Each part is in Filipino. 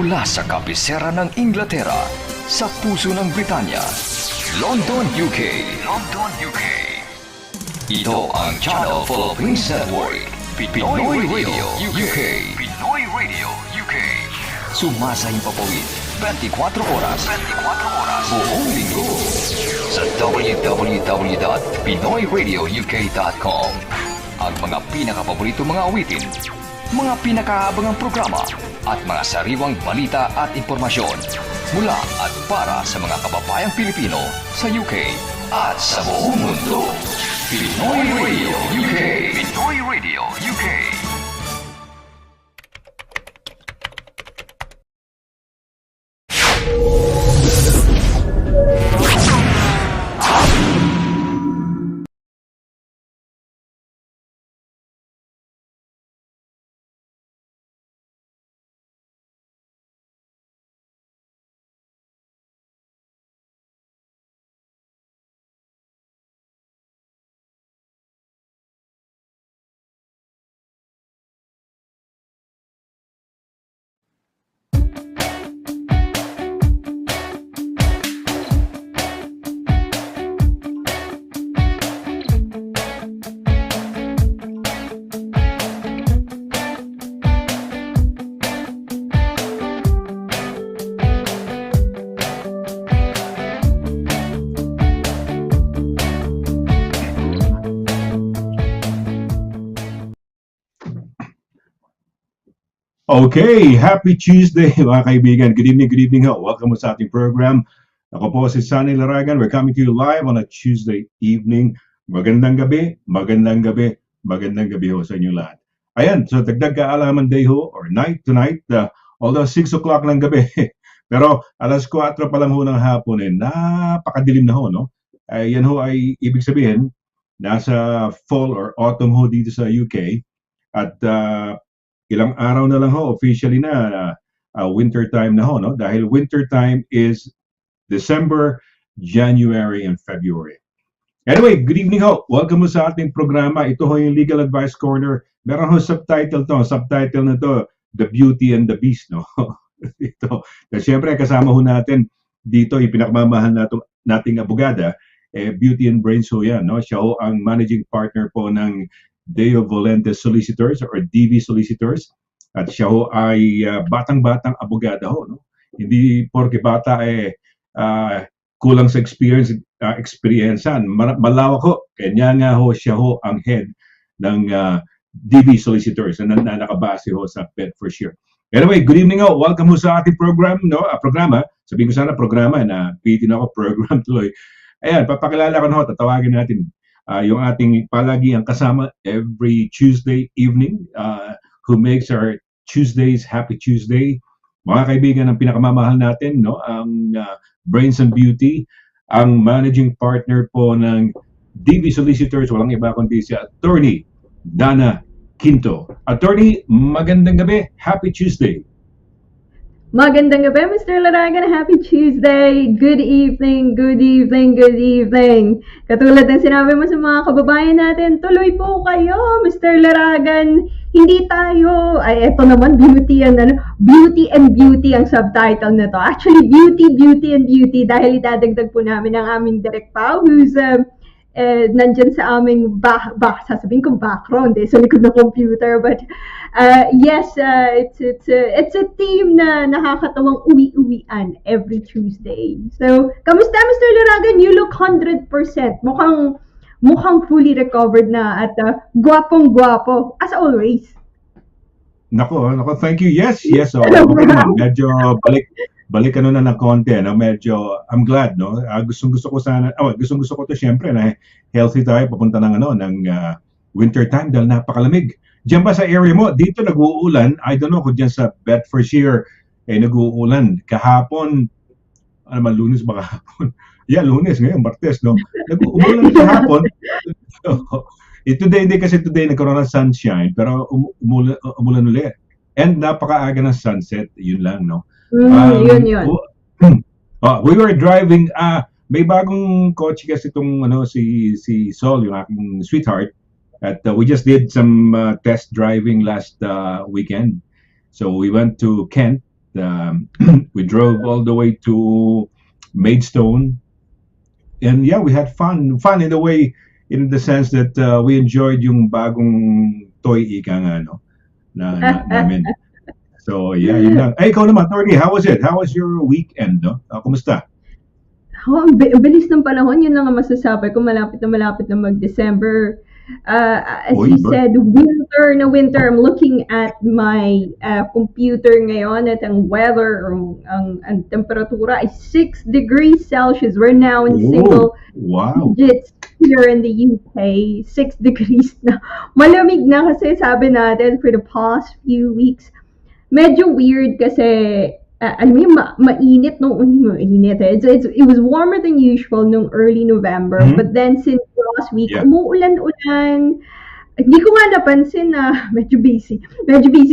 Mula sa kabisera ng Inglaterra, sa puso ng Britanya, London, UK. London, UK. Ito ang Channel Philippines Network, Pinoy Radio, UK. Pinoy Radio, UK. Sumasayang papawid, 24 oras. 24 oras. Buong linggo. Sa www.pinoyradiok.com. Ang mga pinakapaborito mga awitin, mga pinakaabangang programa, at mga sariwang balita at impormasyon mula at para sa mga kababayang Pilipino sa UK at sa buong mundo. Pinoy Radio UK. Pinoy Radio UK. Okay, happy Tuesday mga kaibigan. Good evening ho. Welcome sa ating program. Ako po si SONNY LARAGAN. We're coming to you live on a Tuesday evening. Magandang gabi ho sa inyo lahat. Ayan, so dagdag kaalaman day ho, or night tonight, although 6 o'clock ng gabi, pero alas 4 pa lang ho ng hapon, napakadilim na ho, no? Yan ho ay ibig sabihin, nasa fall or autumn ho dito sa UK, at ilang araw na lang ho, officially na winter time na ho, no? Dahil winter time is December, January, and February. Anyway, good evening ho. Welcome mo sa ating programa. Ito ho yung Legal Advice Corner. Meron ho subtitle to. Subtitle na to, The Beauty and the Beast, no? Ito. Kasi syempre, kasama ho natin dito, yung pinakamamahal nating abogada, Beauty and Brains ho yan, no? Siya ho ang managing partner po ng Deo Volentes Solicitors or DV Solicitors, at siya ho ay batang-batang abogada ho, no? Hindi porke bata kulang sa experiencean, malawak ho, kanya nga ho siya ho ang head ng DV Solicitors na nakabase ho sa Bedfordshire. Anyway, good evening ho, welcome ho sa ating program, no? Programa, sabihin ko sana programa, na pitin ako program tuloy. Ayan, papakilala ko na ho, tatawagin natin yung ating palagi ang kasama every Tuesday evening, who makes our Tuesdays happy Tuesday. Mga kaibigan, ang pinakamamahal natin, no, ang Brains and Beauty, ang managing partner po ng DV Solicitors, walang iba kundi si Attorney DANNA QUINTO. Attorney, magandang gabi, happy Tuesday. Magandang gabi, Mr. Laragan. Happy Tuesday. Good evening, good evening, good evening. Katulad ng sinabi mo sa mga kababayan natin, tuloy po kayo, Mr. Laragan. Hindi tayo, eto naman, beauty and beauty ang subtitle na to. Actually, beauty and beauty, dahil idadagdag po namin ang aming Direk Pao, who's nandyan sa aming sasabihin ko background, sa likod ng computer, but yes, it's a theme na nakakatawang uwi-uwian every Tuesday. So, kamusta, Mr. Laragan? You look 100%. Mukhang fully recovered na at gwapong-gwapo, as always. Nako, thank you. Yes. Okay naman. Medyo balik ano na ng konti, no? Medyo I'm glad, no? Gustong-gusto ko sana, gustong-gusto ko to syempre na healthy tayo papunta ng winter time dahil napakalamig. Diyan ba sa area mo? Dito nag-uulan. I don't know kung diyan sa Bedfordshire nag-uulan. Kahapon, Lunes ba kahapon? Yeah, Lunes ngayon, Martes, no? Nag-uulan kahapon. Today, hindi kasi today nagkaroon ng sunshine, pero umulan ulit. And napakaaga ng sunset, yun lang, no? Yun. We were driving, may bagong kotse kasi itong si Sol, yung aking sweetheart. At we just did some test driving last weekend. So we went to Kent, we drove all the way to Maidstone, and yeah, we had fun in the way, in the sense that we enjoyed yung bagong toy ika nga, no, namin. So yeah, yun lang. Ay, ikaw naman, Torgy, how was it? How was your weekend, no? Kumusta? Ang bilis ng panahon, yun lang ang masasabi ko, malapit na mag-December. As Oy, you said, winter na winter. I'm looking at my computer ngayon at ang weather, ang temperatura ay 6 degrees Celsius. We're now in single wow. digits here in the UK. 6 degrees na. Malamig na kasi sabi natin for the past few weeks. Medyo weird kasi alam mo yung mainit nung mainit eh. It was warmer than usual nung early November, but then since last week, umuulan-ulan. Hindi ko nga napansin na medyo busy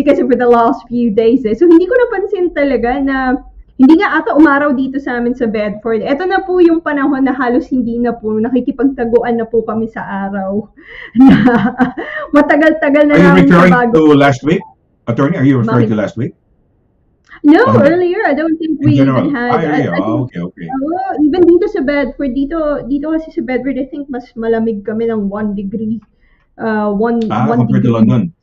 kasi for the last few days eh. So hindi ko napansin talaga na hindi nga ata umaraw dito sa amin sa Bedford. Ito na po yung panahon na halos hindi na po, nakikipagtaguan na po kami sa araw. Matagal-tagal na namin. Are you referring to last week? Attorney, are you referring to last week? No, earlier. I don't think we even had. Okay. Even dito sa Bedford, dito kasi sa Bedford, I think mas malamig kami ng 1 degree. One compared degree to London.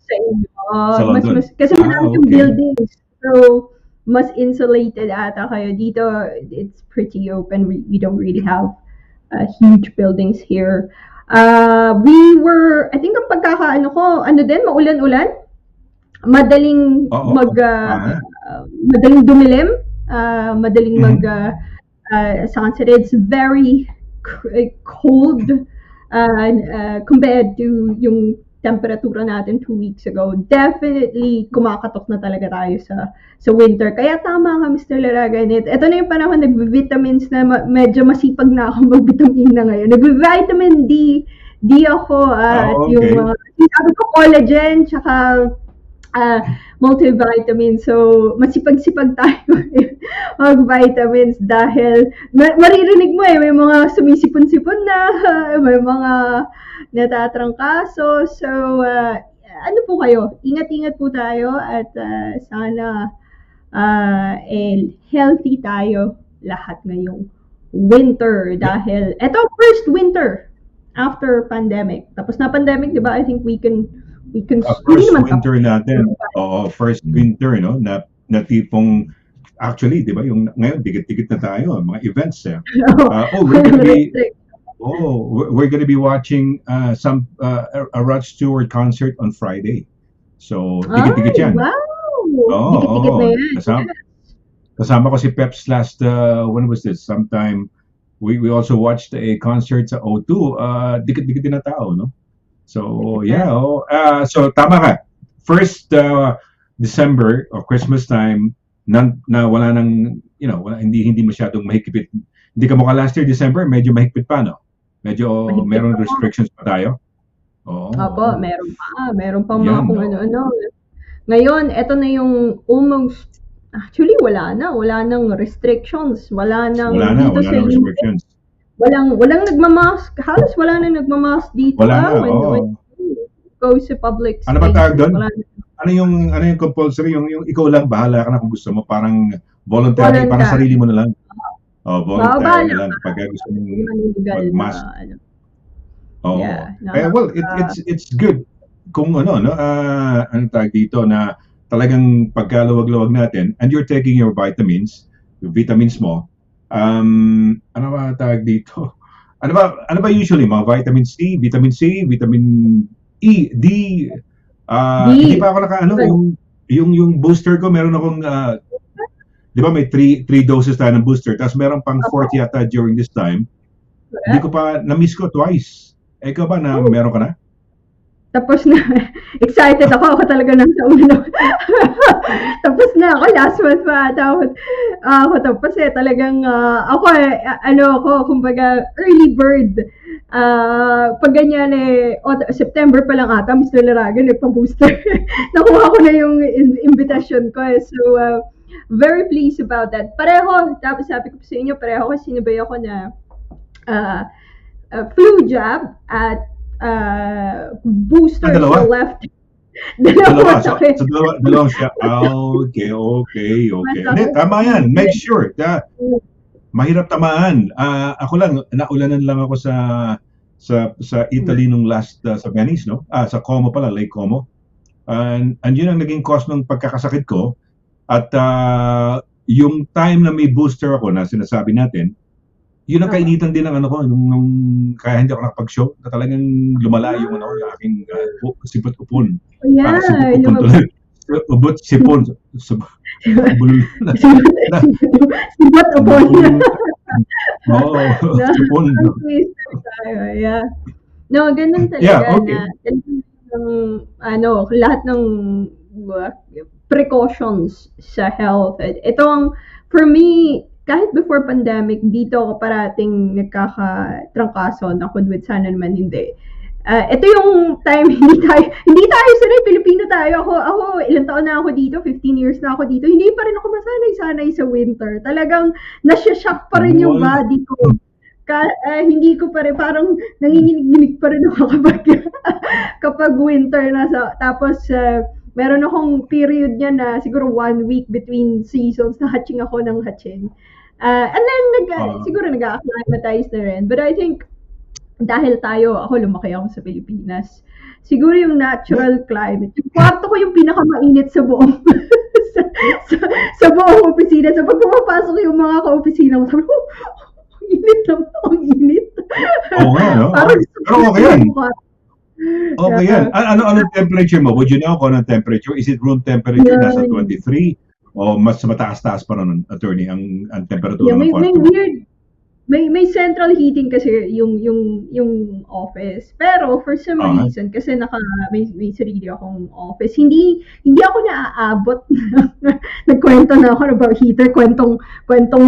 Sa London. Kasi marami yung buildings. So, mas insulated ata kayo. Dito, it's pretty open. We don't really have huge buildings here. We were, I think ang pagkakaano ko, maulan-ulan. Madaling madaling dumilim, madaling sunset. It's very cold compared to yung temperatura natin 2 weeks ago. Definitely kumakatok na talaga tayo sa winter. Kaya tama ka, Mr. Laragan. Ito na yung panahon, nag-vitamins na medyo masipag na ako mag-vitamin na ngayon. Nag-vitamin D ako at yung sabi ko collagen tsaka multivitamin. So, masipag-sipag tayo mag-vitamins dahil maririnig mo may mga sumisipon-sipon na, may mga natatrangkaso. So, ano po kayo? Ingat-ingat po tayo at sana healthy tayo lahat ngayong winter dahil eto first winter after pandemic. Tapos na pandemic, 'di ba? I think we can first winter natin. First winter, no? Na tipong actually, 'di ba, yung ngayon dikit-dikit na tayo, mga events eh. We're going to be watching a Rod Stewart concert on Friday. So, dikit-dikit 'yan. Wow. Dikit-dikit na 'yan. Kasama ko si Peps last when was this? Sometime we also watched a concert sa O2. Dikit-dikit din na tao, no? So, yeah. So, tama ka. First December or Christmas time, na wala nang, hindi masyadong mahigpit. Hindi ka mukha last year, December, medyo mahigpit pa, no? Medyo meron restrictions pa tayo. Opo, meron pa mga kung ano-ano. Ngayon, eto na yung almost, actually, wala nang restrictions. Wala nang restrictions. Walang nagmamask. Halos wala nang nagmamask dito. When go sa public space. Ano ba tawag doon? Ano yung compulsory? Yung ikaw lang, bahala ka na kung gusto mo. Parang voluntary. Parang sarili mo na lang. Voluntary na lang. Pag gusto mo mag-mask. Well, it's good. Kung ano tawag dito na talagang pagkaluwag-luwag natin and you're taking your vitamins mo, ano ba tawag dito? Ano ba usually mga vitamin C, vitamin E, D. Hindi pa ako yung booster ko, meron akong 'di ba may 3 doses tayo ng booster, tapos meron pang 4th yata during this time. Hindi ko pa na-miss ko twice. Ikaw ba na meron ka na? Tapos na, excited ako talaga nang sa ulo. Tapos na ako, last month pa ako tapos talagang ako, kumbaga, early bird. Pag ganyan September pa lang ata, Mr. Laragan, nagpa-booster. Nakuha ko na yung invitation ko. So, very pleased about that. Pareho, tapos sabi ko sa inyo, pareho kasi sinabay ako na flu jab at booster sa left Dalawa. So, masakit. so dalawang siya. Okay. Hindi, Masakit. tama yan. Make sure. Mahirap tamaan. Ako lang, naulanan lang ako sa Italy nung last sa Venice, no? Sa Como pala, Lake Como. And yun ang naging cause ng pagkakasakit ko. At yung time na may booster ako na sinasabi natin, yun ang kainitan din ng ano ko nung kaya hindi ako nakapag-show. Na talagang lumala yung yung aking sipot upon. Yeah, Sipot upon tuloy. Ubot sipon. Sibot upon. Oo, sipon. Yeah. No, ganun talaga Yeah, okay. na lahat ng precautions sa health. Ito ang, for me, kahit before pandemic, dito ako parating nagkakatrangkaso na kung sana naman hindi. Ito yung time, hindi tayo sanay, Pilipino tayo. Ako, ilang taon na ako dito, 15 years na ako dito, hindi pa rin ako masanay sa winter. Talagang, nasya-shock pa rin yung body ko. Hindi ko pa rin, parang nanginginig pa rin ako kapag winter na. Tapos, meron akong period niya na siguro 1 week between seasons na hatching ako ng hatching. And then, siguro nag-acclimatize na rin. But I think, dahil ako lumaki ako sa Pilipinas, siguro yung natural climate, yung kwarto ko yung pinakamainit sa buong sa buong opisina. So pag pumapasok yung mga ka-opisina ko, sabi ko, init naman, ang init. Oo nga, no? Pero okay yan. Okay yan. Ano temperature mo? Would you know kung anong temperature? Is it room temperature? Nasa 23? O mas mataas-taas pa nun, attorney, ang temperature ng kwarto? May central heating kasi yung office. Pero for some reason, kasi may sarili akong office, hindi ako naaabot nagkwento na ako about heater, kwentong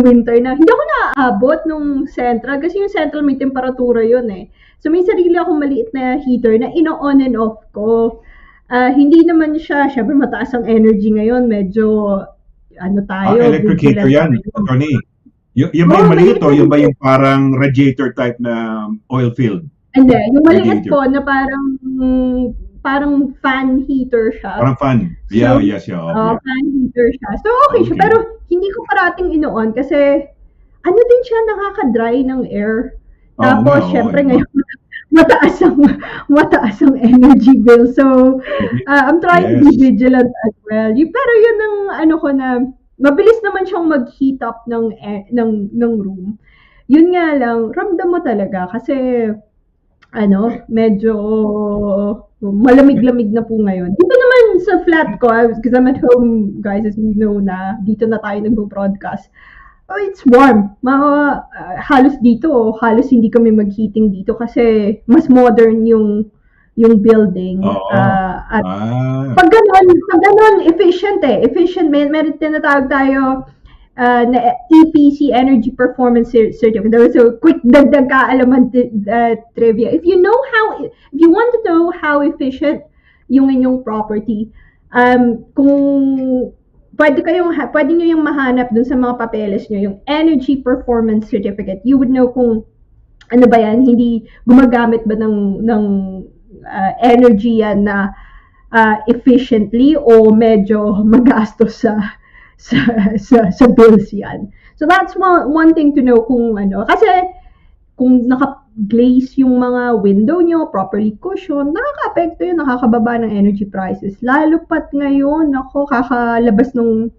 winter na. Hindi ako naaabot nung central kasi yung central may temperatura yun eh. So may sarili akong maliit na heater na ino-on and off ko. Hindi naman siya, syempre mataas ang energy ngayon, medyo tayo. Electric heater yan, attorney. Yung ba yung maliit o yung ba yung parang radiator type na oil filled? Hindi, yung maliit po na parang fan heater siya. Parang fan. Yeah, yes. Fan heater siya. So okay siya, pero hindi ko parating ino-on kasi din siya, nakaka-dry ng air. Tapos syempre ngayon mataas ang energy bill. So I'm trying to be vigilant as well. Pero yun ang ko na mabilis naman siyang mag-heat up ng room. Yun nga lang, ramdam mo talaga kasi medyo malamig-lamig na po ngayon. Dito naman sa flat ko, because I'm at home, guys, as you know na, dito na tayo nagpo-broadcast. It's warm. Halos hindi kami mag-heating dito kasi mas modern yung building. At pag ganun, efficient eh. Efficient. Meron tinatawag tayo na EPC, Energy Performance Certificate. So, quick dagdag kaalaman trivia. If you want to know how efficient yung inyong property, kung pwede nyo yung mahanap dun sa mga papeles nyo, yung Energy Performance Certificate, you would know kung ano ba yan, hindi gumagamit ba ng energy yan na efficiently o medyo magastos sa bills yan. So that's one thing to know kung kasi kung naka-glaze yung mga window nyo, properly cushion, nakaka-apekto yun, nakakababa ng energy prices. Lalo pat ngayon, kakalabas ng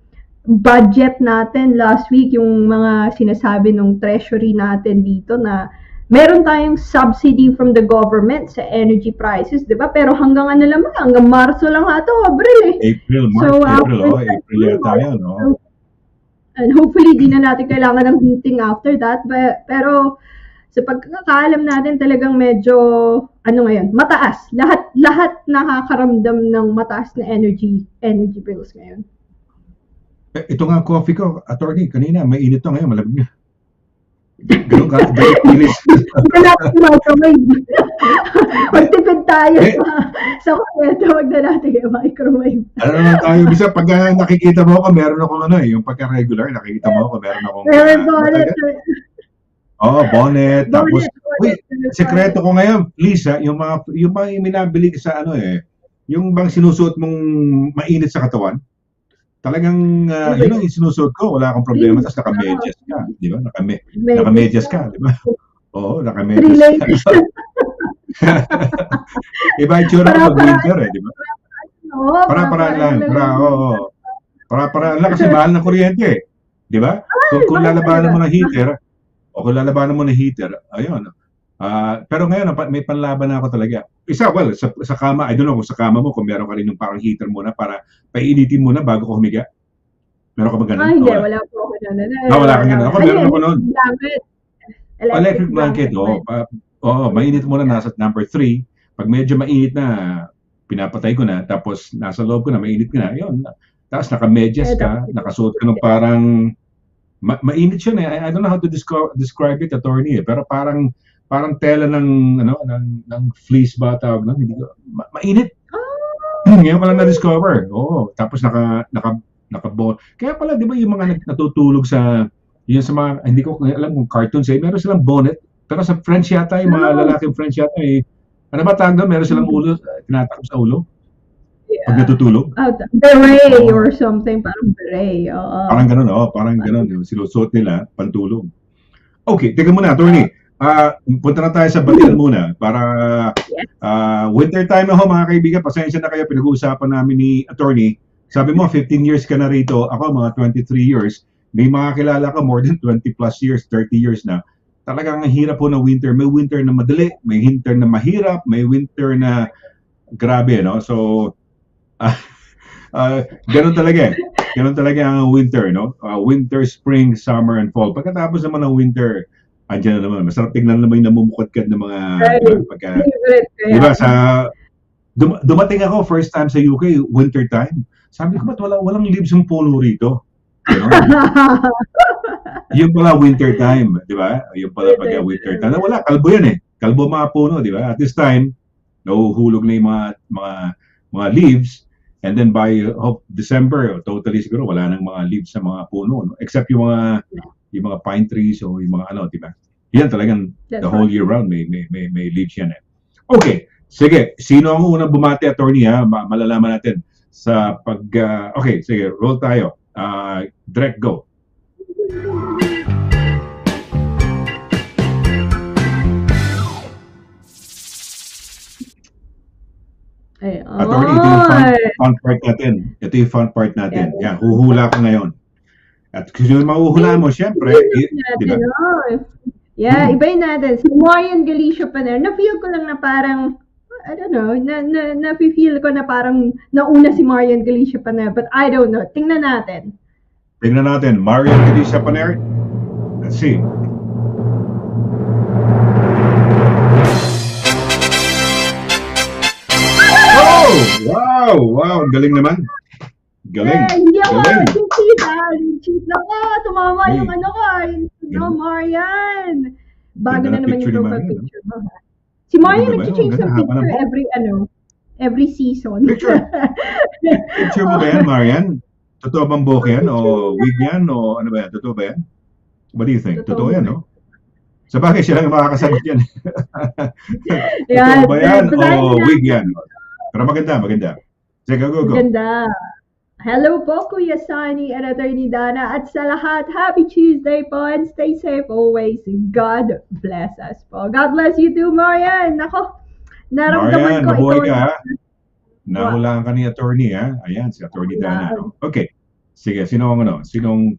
budget natin last week, yung mga sinasabi ng treasury natin dito na meron tayong subsidy from the government sa energy prices, di ba? Pero hanggang hanggang Marso lang Abril eh. April yata yan, no? And hopefully, di na natin kailangan ng heating after that. Pero sa pagkakaalam natin talagang medyo, ngayon, mataas. Lahat nakakaramdam ng mataas na energy bills ngayon. Ito nga coffee ko, attorney, kanina, may init to ngayon, malamig na. Ganun ka, inis. Hindi natin microwave. Magtipid tayo sa kwento, wag na natin microwave. Ano naman tayo, bisa pag nakikita mo ako, meron akong yung pagka-regular, nakikita mo ako, meron akong bonnet. Bonnet. Tapos, sekreto ko ngayon, please, yung mga minabili sa Yung bang sinusuot mong mainit sa katawan, talagang yun ang sinusuot ko, wala akong problema. Tapos naka-medyas ka, di ba? Naka-medyas ka, di ba? Oo, naka-medyas ka. Iba yung tsura ko pag-winter di ba? Para-paraan lang. Para-paraan lang kasi mahal ng kuryente di ba? Kung lalabanan mo ng heater, ayun. Pero ngayon, may panlaban na ako talaga. Isa, well, sa kama, I don't know kung sa kama mo, kung meron ka rin yung parang heater muna para painitin muna bago ka humiga. Meron ka ba ganun? Hindi, wala po ako nun. Wala ka ganun. Ako, meron ako nun. Electric blanket, mainit muna, nasa number 3. Pag medyo mainit na, pinapatay ko na, tapos nasa loob ko na, mainit ko na, yun. Tapos naka-medyas ka, nakasuot ka ng parang, mainit yun eh. I don't know how to describe it, attorney pero parang tela ng fleece ba tawag nun, hindi ko, mainit. Ngayon ko lang na-discover. Tapos naka-ball. Kaya pala, di ba yung mga natutulog sa mga, hindi ko alam kung cartoons meron silang bonnet, pero sa French yata, yung mga lalaking French yata ano ba tawag doon? Meron silang ulo, tinatakip sa ulo? Pag natutulog? Beret or something, parang beret. Parang ganun. Yung sinusuot nila, pantulog. Okay, teka muna, attorney. Punta na tayo sa batian muna para winter time na mga kaibigan. Pasensya na kayo, pinag-uusapan namin ni attorney. Sabi mo, 15 years ka na rito. Ako, mga 23 years. May mga kilala ka more than 20 plus years, 30 years na. Talagang ang hirap po na winter. May winter na madali, may winter na mahirap, may winter na grabe, no? So, ganun talaga. Ganun talaga ang winter, no? Winter, spring, summer, and fall. Pagkatapos naman ng winter, andyan na naman. Masarap tingnan naman yung namumukadkad ng mga, diba, dumating ako first time sa UK, winter time. Sabi ko, ba't walang leaves yung puno rito? Yung pala winter time, di ba? Yung pala pagka winter time. Wala, kalbo yan eh. Kalbo mga puno, di ba? At this time, nahuhulog na yung mga leaves. And then by December, totally siguro wala nang mga leaves sa mga puno, no? Except yung mga pine trees o yung mga di ba? Yan talagang the whole year round may leaves yan eh. Okay, sige. Sino ang unang bumati, attorney, ha? Malalaman natin sa okay, sige, roll tayo. Direct go. Attorney, ito yung fun part natin. Ito yung fun part natin. Yan, huhula ko ngayon. At kung yung mahuhula mo, syempre, di ba? Yeah, ibayin natin. Si Marian Galicia Paner, na-feel ko lang na parang, I don't know, na-feel ko na parang nauna si Marian Galicia Paner, but I don't know. Tingnan natin. Marian Galicia Paner. Let's see. Wow, galing naman. Galing. Hindi ako cheat na ko. Tumama yung Marian. Bago na naman yung profile picture mo. Si Marian nag-change ng picture every season. Picture mo ba yan, Marian? Totoo bang buhok yan? O wig yan? O ano ba yan? Totoo ba yan? What do you think? Totoo yan, no? Sa bagay, siya lang makakasagot yan. Totoo ba yan? O wig yan? Pero maganda. Sige, go. Maganda. Hello po, Kuya Sonny at Attorney Dana. At sa lahat, happy Tuesday po and stay safe always. God bless us po. God bless you too, Marian. Nako, naramdaman Marian, mabuhay ka, ha? Nahulaan ka ni attorney, ha? Ayan, si Attorney Dana. Okay. Sige, sinong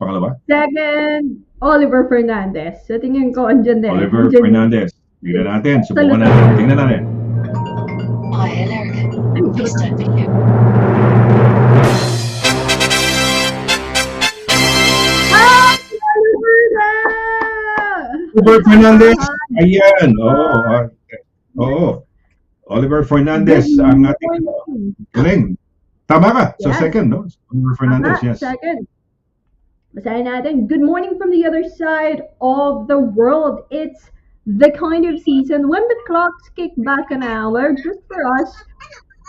pangalawa? Second, Oliver Fernandez. Sa tingin ko, andyan din. Oliver Fernandez. Tingnan natin. Subukan natin. Tingnan natin. Hi, LARAGAN. Please don't forget. Oliver Fernandez. Ayan. Oo. Oliver Fernandez ang ating galing. Tama ka. So second, no? Oliver Fernandez, yes. Second. Basahin natin. Good morning from the other side of the world. It's the kind of season when the clocks kick back an hour just for us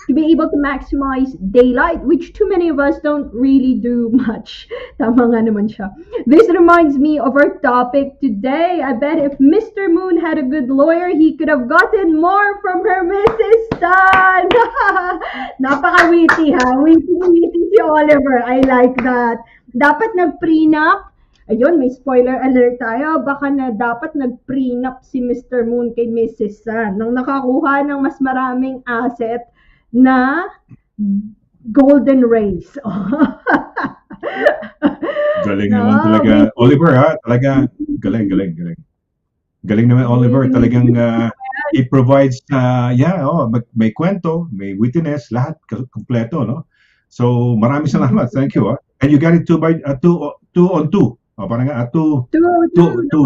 to be able to maximize daylight, which too many of us don't really do much. Tama nga naman siya. This reminds me of our topic today. I bet if Mr. Moon had a good lawyer, he could have gotten more from her Mrs. Sun. Napaka-witty ha. Witty si Oliver. I like that. Dapat nag-prenup. Ayun, may spoiler alert tayo. Baka na dapat nag-prenup si Mr. Moon kay Mrs. Sun nang nakakuha ng mas maraming asset na golden race. Galing naman talaga. Oliver ha, talaga galing. Galing naman Oliver, talagang it provides may kwento, may wittiness, lahat kompleto, no? So maraming salamat. Thank you. And you got it two on two. O parang two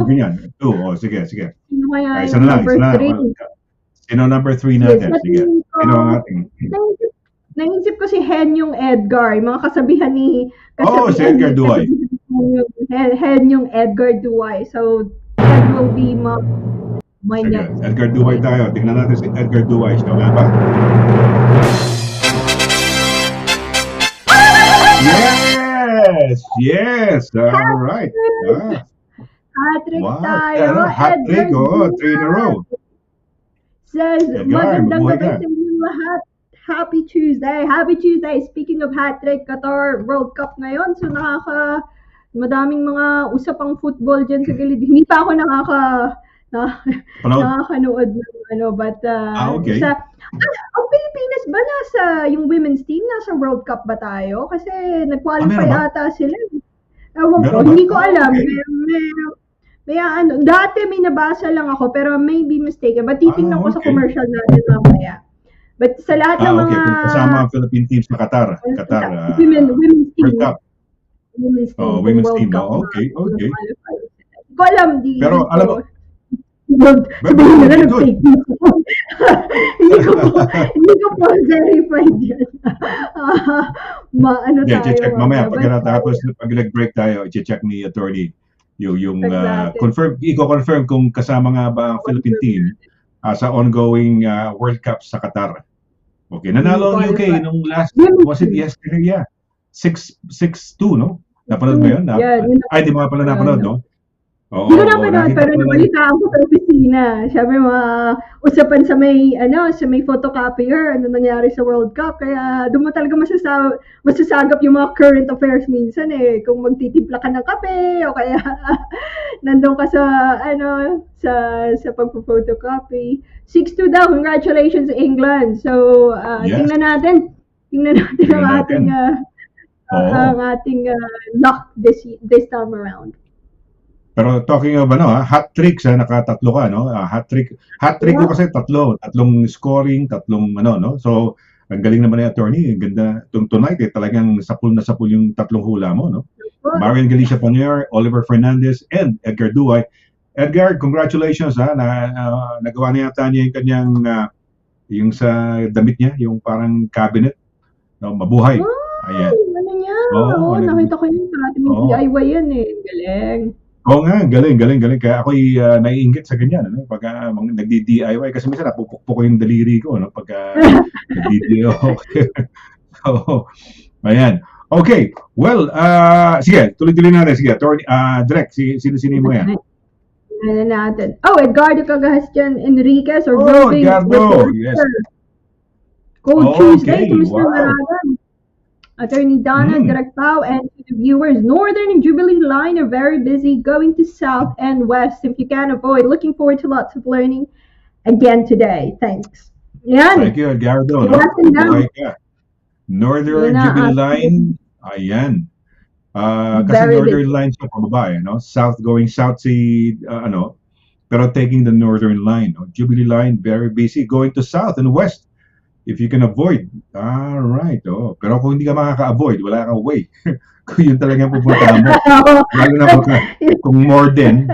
ganyan. Two. O sige. Sino kaya Isa yung na lang. number 3? Sino number 3 natin? Sige. Sino ang ating? Naisip ko si Henyong Edgar, yung mga kasabihan ni si Edgar Duway. Henyong Edgar Duway. So that will be my next. Edgar Duway tayo. Tingnan natin si Edgar Duway. Siya nga ba? Yes. All right. Hat-trick tayo. Hat-trick. 3 in a row. Says, Edgar, magandang mabuhay gabi ka. sa inyong lahat. Happy Tuesday. Speaking of hat-trick, Qatar World Cup ngayon. So madaming mga usapang football dyan sa gilid. Hindi pa ako nakakanood ng but okay. Ang Pilipinas ba nasa yung women's team nasa World Cup ba tayo? Kasi nag-qualify meron ba? ata sila. Ewan ko, Meron ba? hindi ko alam. Okay. Dati may nabasa lang ako pero may be mistaken. But titingnan ko sa Okay. commercial natin mamaya. But sa lahat ng mga Kung kasama ang Philippine teams sa Qatar, women's team. World Cup. Women's team. Women's World team. Cup Okay. nag-qualify. Hindi ko alam. Pero alam mo, sabihin na very lang good. fake news. Hindi ko po verified yan. check mamaya pag natapos, pag nag-break tayo, i-check ni attorney yung confirm, i-confirm kung kasama nga ba ang Philippine team sa ongoing World Cup sa Qatar. Okay, nanalo ang UK nung last, was it yesterday? Yeah. 6-2, no? Napanood mo yun? Ay, di mo pala napanood, no? Oo, hindi ko napanood, pero nabalitaan ko sa opisina. Siyempre, mga usapan sa may photocopier, ano nangyari sa World Cup. Kaya doon mo talaga masasagap yung mga current affairs minsan eh. Kung magtitimpla ka ng kape, o kaya nandun ka sa pagpo-photocopy. 6-2 daw, congratulations England. So, Yes. tingnan natin ang ating luck this time around. Pero talking of hat-trick, nakatatlo ka, no? Hat-trick ko kasi tatlong scoring, tatlong no? So, ang galing naman ni attorney, ganda tonight talagang sapul na sapul yung tatlong hula mo, no? Marian Galicia Panier, Oliver Fernandez, and Edgar Duway. Edgar, congratulations nagawa niya yata niya yung kanyang yung sa damit niya, yung parang cabinet, no? Mabuhay. Ayan. Ano niya? Nakita ko yun. May DIY yan eh. Galing. Oo nga, galing. Kaya ako'y naiinggit sa ganyan, ano? Pagka nagdi-DIY, kasi minsan napupukpok ko yung daliri ko, no? Pagka nagdi-DIY. So, ayan. Okay, well, sige, tuloy-tuloy natin. Sige, Direk, sino mo yan? Ano natin? Edgardo Cagastian Enriquez or Edgardo, yes. Cold Tuesday to Mr. Wow. Laragan. Attorney Donna, Direct Pao, and to the viewers, Northern and Jubilee Line are very busy going to South and West if you can avoid. Looking forward to lots of learning again today. Thanks. Yan. Thank you, Edgardo. Northern Jubilee Line, ayan. Kasi Northern Line sa pababa, no? South, going south pero taking the Northern Line. No? Jubilee Line, very busy. Going to South and West. If you can avoid, right. Pero kung hindi ka makaka-avoid, wala kang way. Kung yun talagang pupuntahan mo. Lalo na kung more than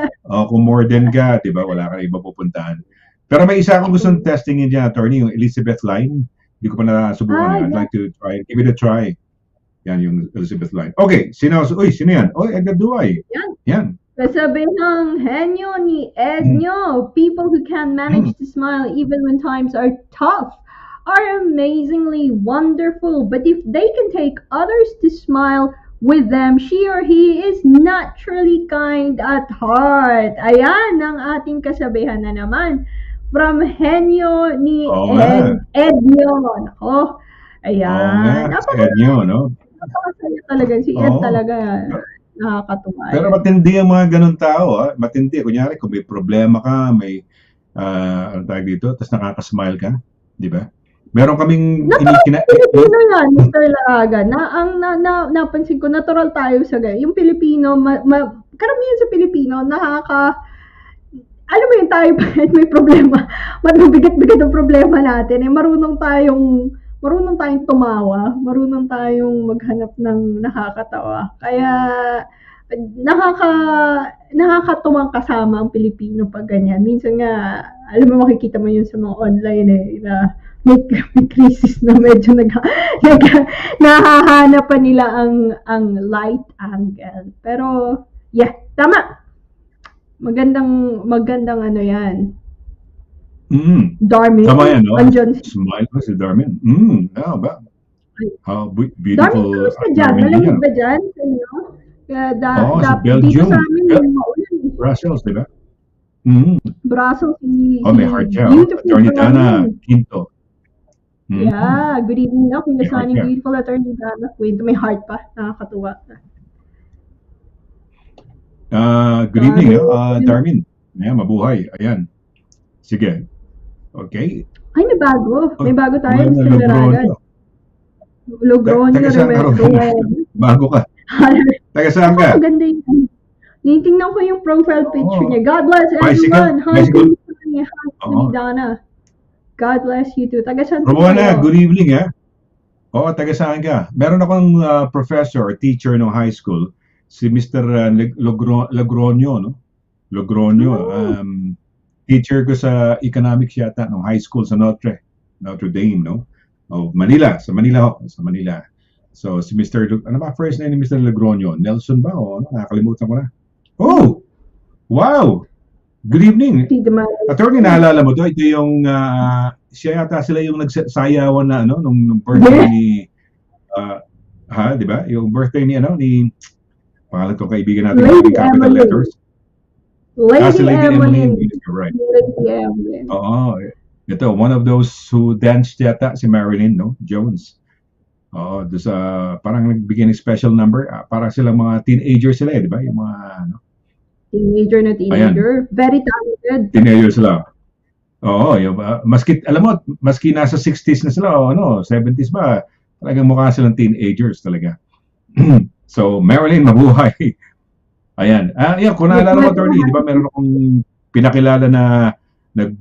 ka, di ba? Wala kang iba pupuntahan. Pero may isa akong gustong testingin dyan, attorney, yung Elizabeth Line. Hindi ko pa nasubukan. I'd like to try. Give it a try. Yan yung Elizabeth Line. Okay, sino yan? Edgar Duway. Yan. Sabi ng henyo ni Ednyo, people who can manage to smile even when times are tough are amazingly wonderful, but if they can take others to smile with them, she or he is naturally kind at heart. Ayan ang ating kasabihan na naman. From henyo ni Oo nga. Ednyo. Nako, Oo nga, ayan. sa inyo, no? Napakasaya talaga. Si Ed Oo. talaga. Nakakatuwa. Pero yan. matindi ang mga ganun tao, matindi. Kunyari, kung may problema ka, may, ano tawag dito, tapos nakaka-smile ka, di ba? Meron kaming Pilipino yan, Mr. Laragan. Napansin ko, natural tayo sa ganyan. Yung Pilipino, karamihan sa Pilipino, alam mo yun, tayo may problema. Mabigat-bigat ang problema natin. Marunong tayong tumawa, marunong tayong maghanap ng nakakatawa. Kaya nakakatuwang kasama ang Pilipino pag ganyan. Minsan nga, alam mo, makikita mo yun sa mga online na may crisis na medyo nahahanap pa nila ang light angle. Pero, yeah, tama. Magandang ano yan. Darmin. Tama yan, no? Andyan. Smile ko si Darmin. Ba? How beautiful. Darmin, kamusta dyan? Malamig ba dyan sa inyo? Sa Belgium. Dito sa amin, maulan. Brussels, di ba? Brussels. May heart siya. Beautiful. Attorney Dana, Quinto. Yeah, good evening na. Kuya May heart Sonny, siya. beautiful attorney Dana. Quinto, may heart pa. Nakakatuwa. Good evening, Darmin. Ayan, mabuhay. Ayan. Sige. Okay. Ay, may bago. May bago tayo, Mga Mr. Laragan. Logroño, Taga saan ka Roberto. Bago ka. Taga saan ka? Maganda yun. Tinitingnan ko yung profile picture Oo. niya. God bless Bicycle? everyone. Hi, Bicycle? Hi, Oo. Donna. God bless you too. Taga saan Romana, good evening, ha? Oo, taga saan ka? Meron akong professor or teacher no high school, si Mr. Logroño, no? Logroño. Teacher ko sa economics yata no high school sa Notre Dame, no? Manila, sa Manila. So si ano ba first name ni Mr. Logroño? Nelson ba o ano? Nakakalimutan ko na. Oh! Wow! Good evening. Attorney, naalala mo to? Ito yung siya yata sila yung nagsayawan na ano nung birthday ni di ba? Yung birthday ni pangalan ko kaibigan natin Lady yung capital Emily. letters. Lady Emily. Emily. You're right. Lady Emily. Oo. Ito, one of those who danced yata si Marilyn, no? Jones. Oo, doon sa parang nagbigay ng special number. Parang silang mga teenager sila, di ba? Yung mga Teenager na teenager. Very talented. teenager sila. Oo, yung, alam mo, maski nasa 60s na sila, 70s ba, talagang mukha silang teenagers talaga. So, Marilyn, mabuhay. Ayan. Kung naalala mo, Attorney, di ba meron akong pinakilala na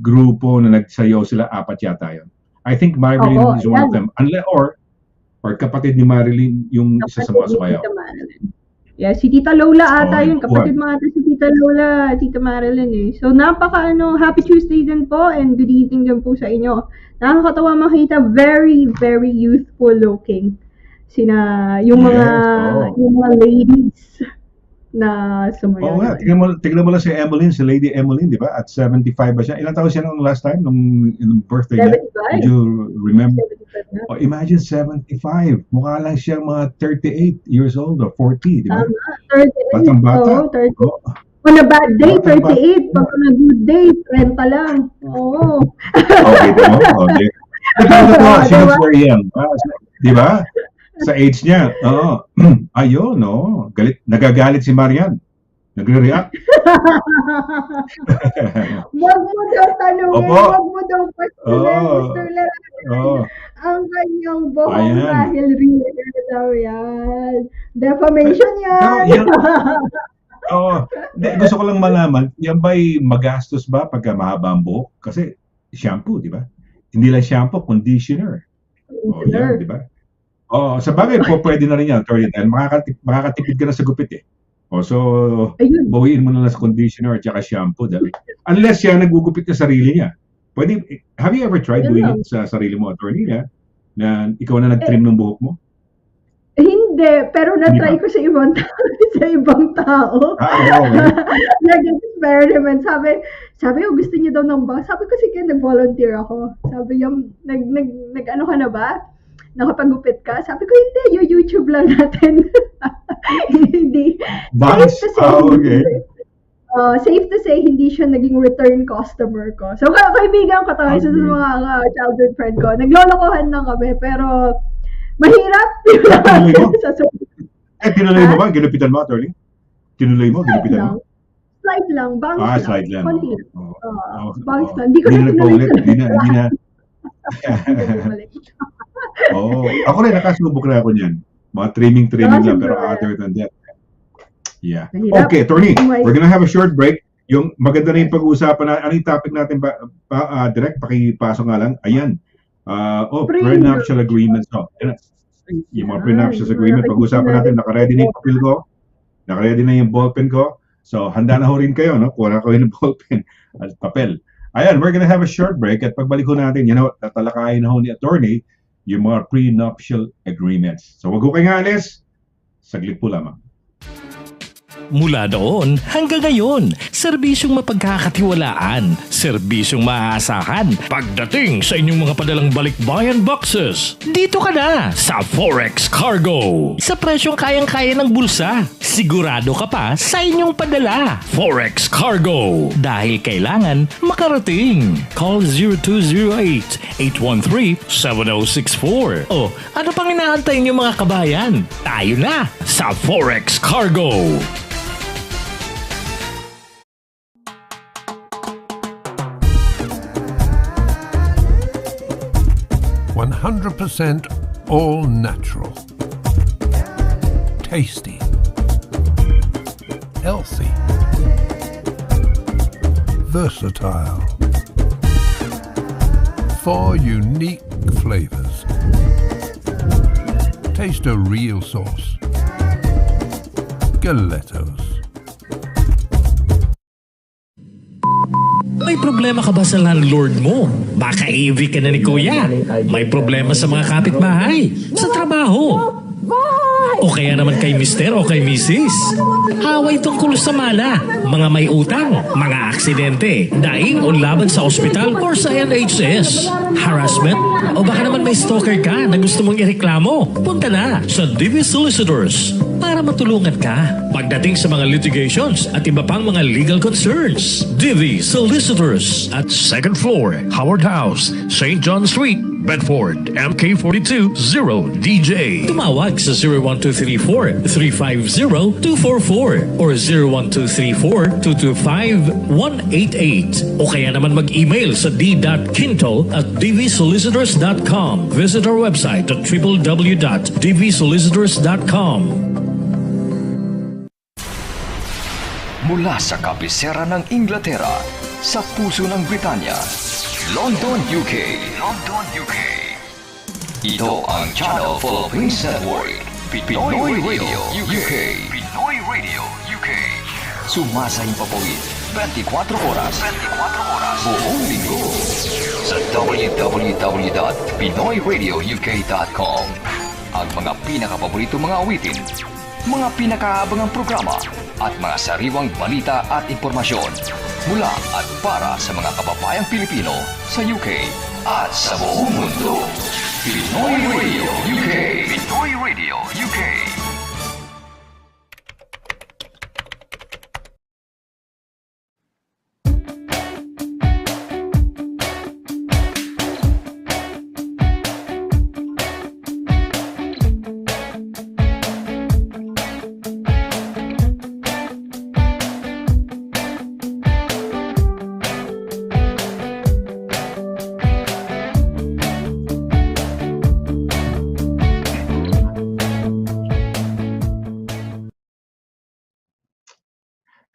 grupo na nagsayaw sila, 4 yata yun. I think Marilyn is one of them. Or kapatid ni Marilyn yung isa sa mga sumayaw. Yeah, si Tita Lola ata yun. Buhay. Kapatid mo ata si Tita Lola, Tita Marilyn eh. So, happy Tuesday din po and good evening din po sa inyo. Nakakatawa makita, very, very youthful looking. Yung mga ladies na sumayaw. Oo nga, tignan mo lang si Emmeline, si Lady Emmeline, di ba? At 75 ba siya? Ilang taon siya nung last time, nung birthday niya? 75. Did you remember? 75 na. Imagine 75. Mukha lang siyang mga 38 years old or 40, di ba? Tama, 38. Batang-bata. Oo, 38. Oo. On a bad day, Batang-bata. 38. Pag on a good day, 30 lang. Oo. Okay, di mo? Okay. Ito, she looks very young. Di ba? Sa age niya. Oo. Ayun, no. Nagagalit si Marian. Nagre-react. Wag mo daw tanungin, Opo. wag mo daw questionin, Oo. Mr. Laragan. Oo. Ang kanyang buhong Ayan. dahil real daw yan. Defamation yan. Gusto ko lang malaman, yan ba'y magastos ba pagka mahaba ang buhok? Kasi shampoo, di ba? Hindi lang shampoo, conditioner. Yan, di ba? Sa bagay po, pwede na rin yan, Attorney, dahil makakatipid ka na sa gupit eh. So, Ayun. bawiin mo na lang sa conditioner at saka shampoo. Dahil, unless siya nagugupit na sarili niya. Pwede, have you ever tried doing it sa sarili mo, Attorney, na ikaw na nag-trim ng buhok mo? Hindi, pero Hindi na-try ba? ko sa ibang tao, sa ibang tao. Okay. Nag-experiment. Sabi ko, gusto niyo daw ng bank. Sabi ko, sige, nag-volunteer ako. Sabi niya, nag-ano ka na ba? Nakapagupit ka? Sabi ko, hindi, YouTube lang natin. Hindi. Banks? Okay. Safe to say, hindi siya naging return customer ko. So, kaibigan ko to, isa sa mga childhood friend ko. Naglolokohan lang kami, pero mahirap. Tinuloy mo? Sa Tinuloy mo ba? Ginupitan mo, attorney? Tinuloy mo? Ginupitan mo? Slide lang, bangs lang. Slide lang. Konti lang. Bangs Oo. lang. Hindi ko na tinuloy. Hindi na. Ako rin, nakasubok na ako niyan. Mga training lang, pero other than that. Yeah. Mahirap. Okay, attorney, we're gonna have a short break. Yung maganda na yung pag-uusapan na, ano yung topic natin ba, direct, pakipasok nga lang. Ayan. Pre-nuptial agreements. Yung mga pre-nuptial agreement, pag-uusapan natin, naka-ready na yung papel ko, naka-ready na yung ballpen ko. So, handa na ho rin kayo, no? Kuha ko yung ballpen at papel. Ayan, we're gonna have a short break at pagbalik ko natin, tatalakayin na ho ni attorney yung mga pre-nuptial agreements. So, wag ko kayong alis. Saglit po lamang. Mula doon hanggang ngayon, serbisyong mapagkakatiwalaan, serbisyong maaasahan pagdating sa inyong mga padalang balikbayan boxes. Dito ka na sa Forex Cargo. Sa presyong kayang-kaya ng bulsa, sigurado ka pa sa inyong padala. Forex Cargo. Dahil kailangan makarating. Call 0208-813-7064. O ano pang inaantay niyo mga kabayan? Tayo na sa Forex Cargo. 100% all natural. Tasty. Healthy. Versatile. 4 unique flavors. Taste a real sauce. Galettos. May problema ka ba sa landlord mo? Baka AV ka na ni Kuya. May problema sa mga kapitbahay, sa trabaho. O kaya naman kay Mister o kay Mrs. Haway tungkol sa mala, mga may utang, mga aksidente, daing o laban sa ospital or sa NHS. Harassment? O baka naman may stalker ka na gusto mong ireklamo? Punta na sa DV Solicitors para matulungan ka pagdating sa mga litigations at iba pang mga legal concerns. DV Solicitors at 2nd floor, Howard House, St. John Street, Bedford, MK42 0DJ. Tumawag sa 01234-350-244 or 01234-225-188 o kaya naman mag-email sa d.quinto@dvsolicitors.com. Visit our website at www.dvsolicitors.com. Mula sa kabisera ng Inglaterra, sa puso ng Britanya, London, UK. London, UK. Ito ang Channel Philippines Network, Pinoy Radio UK. Pinoy Radio UK. Sumasahing papawid 24 oras. 24 oras. Buong linggo. Sa www.pinoyradiouk.com. Ang mga pinakapaborito mga awitin, mga pinakaabangang programa, at mga sariwang balita at impormasyon mula at para sa mga kababayang Pilipino sa UK at sa buong mundo. Pinoy Radio UK. Pinoy Radio UK.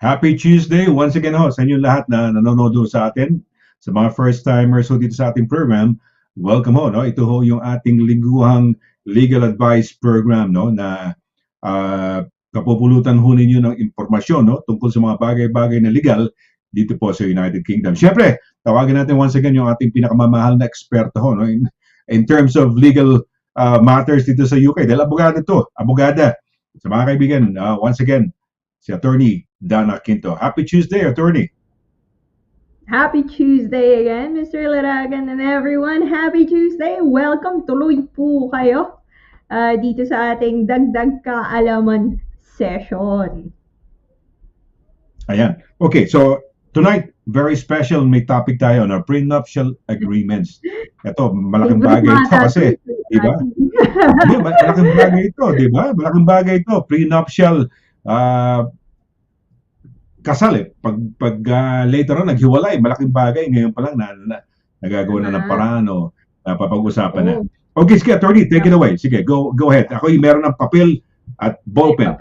Happy Tuesday once again ho sa inyo lahat na nanonood sa atin. Sa mga first timers ho dito sa ating program, welcome ho, no? Ito ho yung ating lingguhang legal advice program, no, na kapupulutan ho ninyo ng impormasyon, no, tungkol sa mga bagay-bagay na legal dito po sa United Kingdom. Siyempre, tawagin natin once again yung ating pinakamamahal na eksperto ho, no, in terms of legal matters dito sa UK. Dahil abogada. Sa mga kaibigan, once again, si Attorney DANNA Quinto. Happy Tuesday, Attorney. Happy Tuesday again, Mr. Laragan and everyone. Happy Tuesday. Welcome. Tuloy po kayo dito sa ating Dagdag Kaalaman session. Ayan. Okay, so tonight, very special, may topic tayo na prenuptial agreements. Ito, malaking bagay ito kasi, di ba? Malaking bagay ito, di ba? Malaking bagay ito, prenuptial kasal eh. Pag later on, naghiwalay, malaking bagay. Ngayon pa lang nagagawa na ng paraan o papag-usapan na. Okay, sige, Attorney, take it away. Sige, go ahead. Ako yung meron ng papel at ballpen.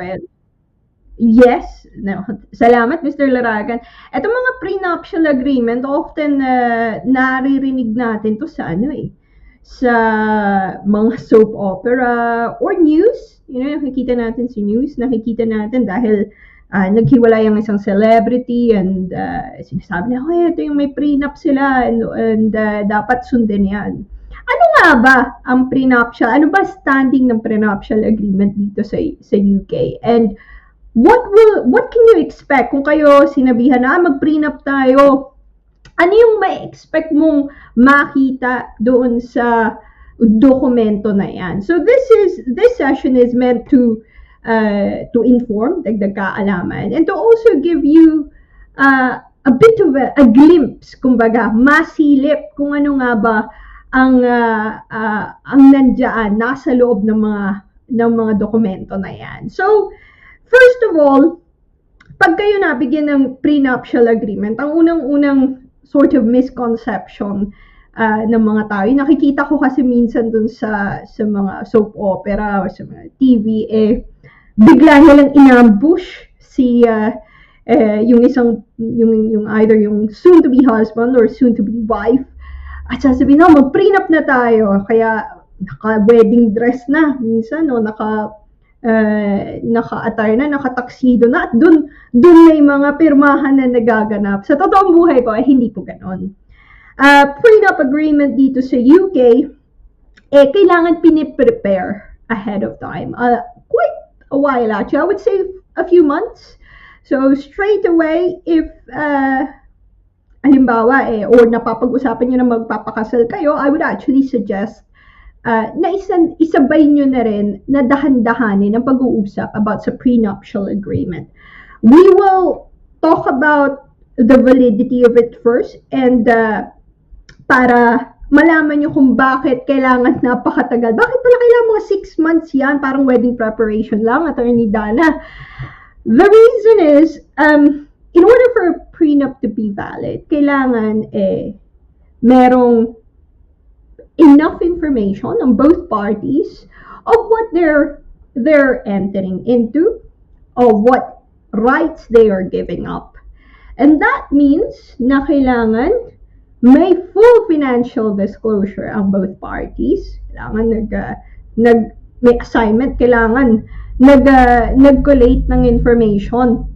Yes. No. Salamat, Mr. Laragan. Itong mga prenuptial agreement, often naririnig natin to sa sa mga soap opera or news. Nakikita natin sa news, nakikita natin dahil naghiwalay ang isang celebrity and sinasabi na, ito yung may prenup sila and dapat sundin yan. Ano nga ba ang prenuptial? Ano ba standing ng prenuptial agreement dito sa UK? And what can you expect kung kayo sinabihan na mag-prenup tayo? Ano yung may expect mong makita doon sa dokumento na yan? So this session is meant to inform, dagdag kaalaman, and to also give you a bit of a glimpse, kumbaga, masilip kung ano nga ba ang nandiyan, nasa loob ng mga dokumento na yan. So, first of all, pag kayo nabigyan ng prenuptial agreement, ang unang sort of misconception ng mga tao, nakikita ko kasi minsan dun sa mga soap opera o sa mga TV, bigla nilang inambush yung either yung soon to be husband or soon to be wife, at sasabihin, mag-prenup na tayo, kaya naka-wedding dress na minsan, naka-attire na, naka-tuxedo na, at dun may mga pirmahan na nagaganap. Sa totoong buhay po, hindi po ganon. Prenup agreement dito sa UK, kailangan piniprepare ahead of time. Quite a while actually, I would say a few months. So straight away, if halimbawa or napapag-usapan nyo na magpapakasal kayo, I would actually suggest na isabay nyo na rin na dahan-dahanin ang pag-uusap about sa prenuptial agreement. We will talk about the validity of it first, and para malaman nyo kung bakit kailangan napakatagal. Bakit pala kailangan mga 6 months yan? Parang wedding preparation lang, Attorney DANNA. The reason is, in order for a prenup to be valid, kailangan merong enough information on both parties of what they're entering into, of what rights they are giving up. And that means na kailangan may full financial disclosure ang both parties. Kailangan may assignment, kailangan nag-collate ng information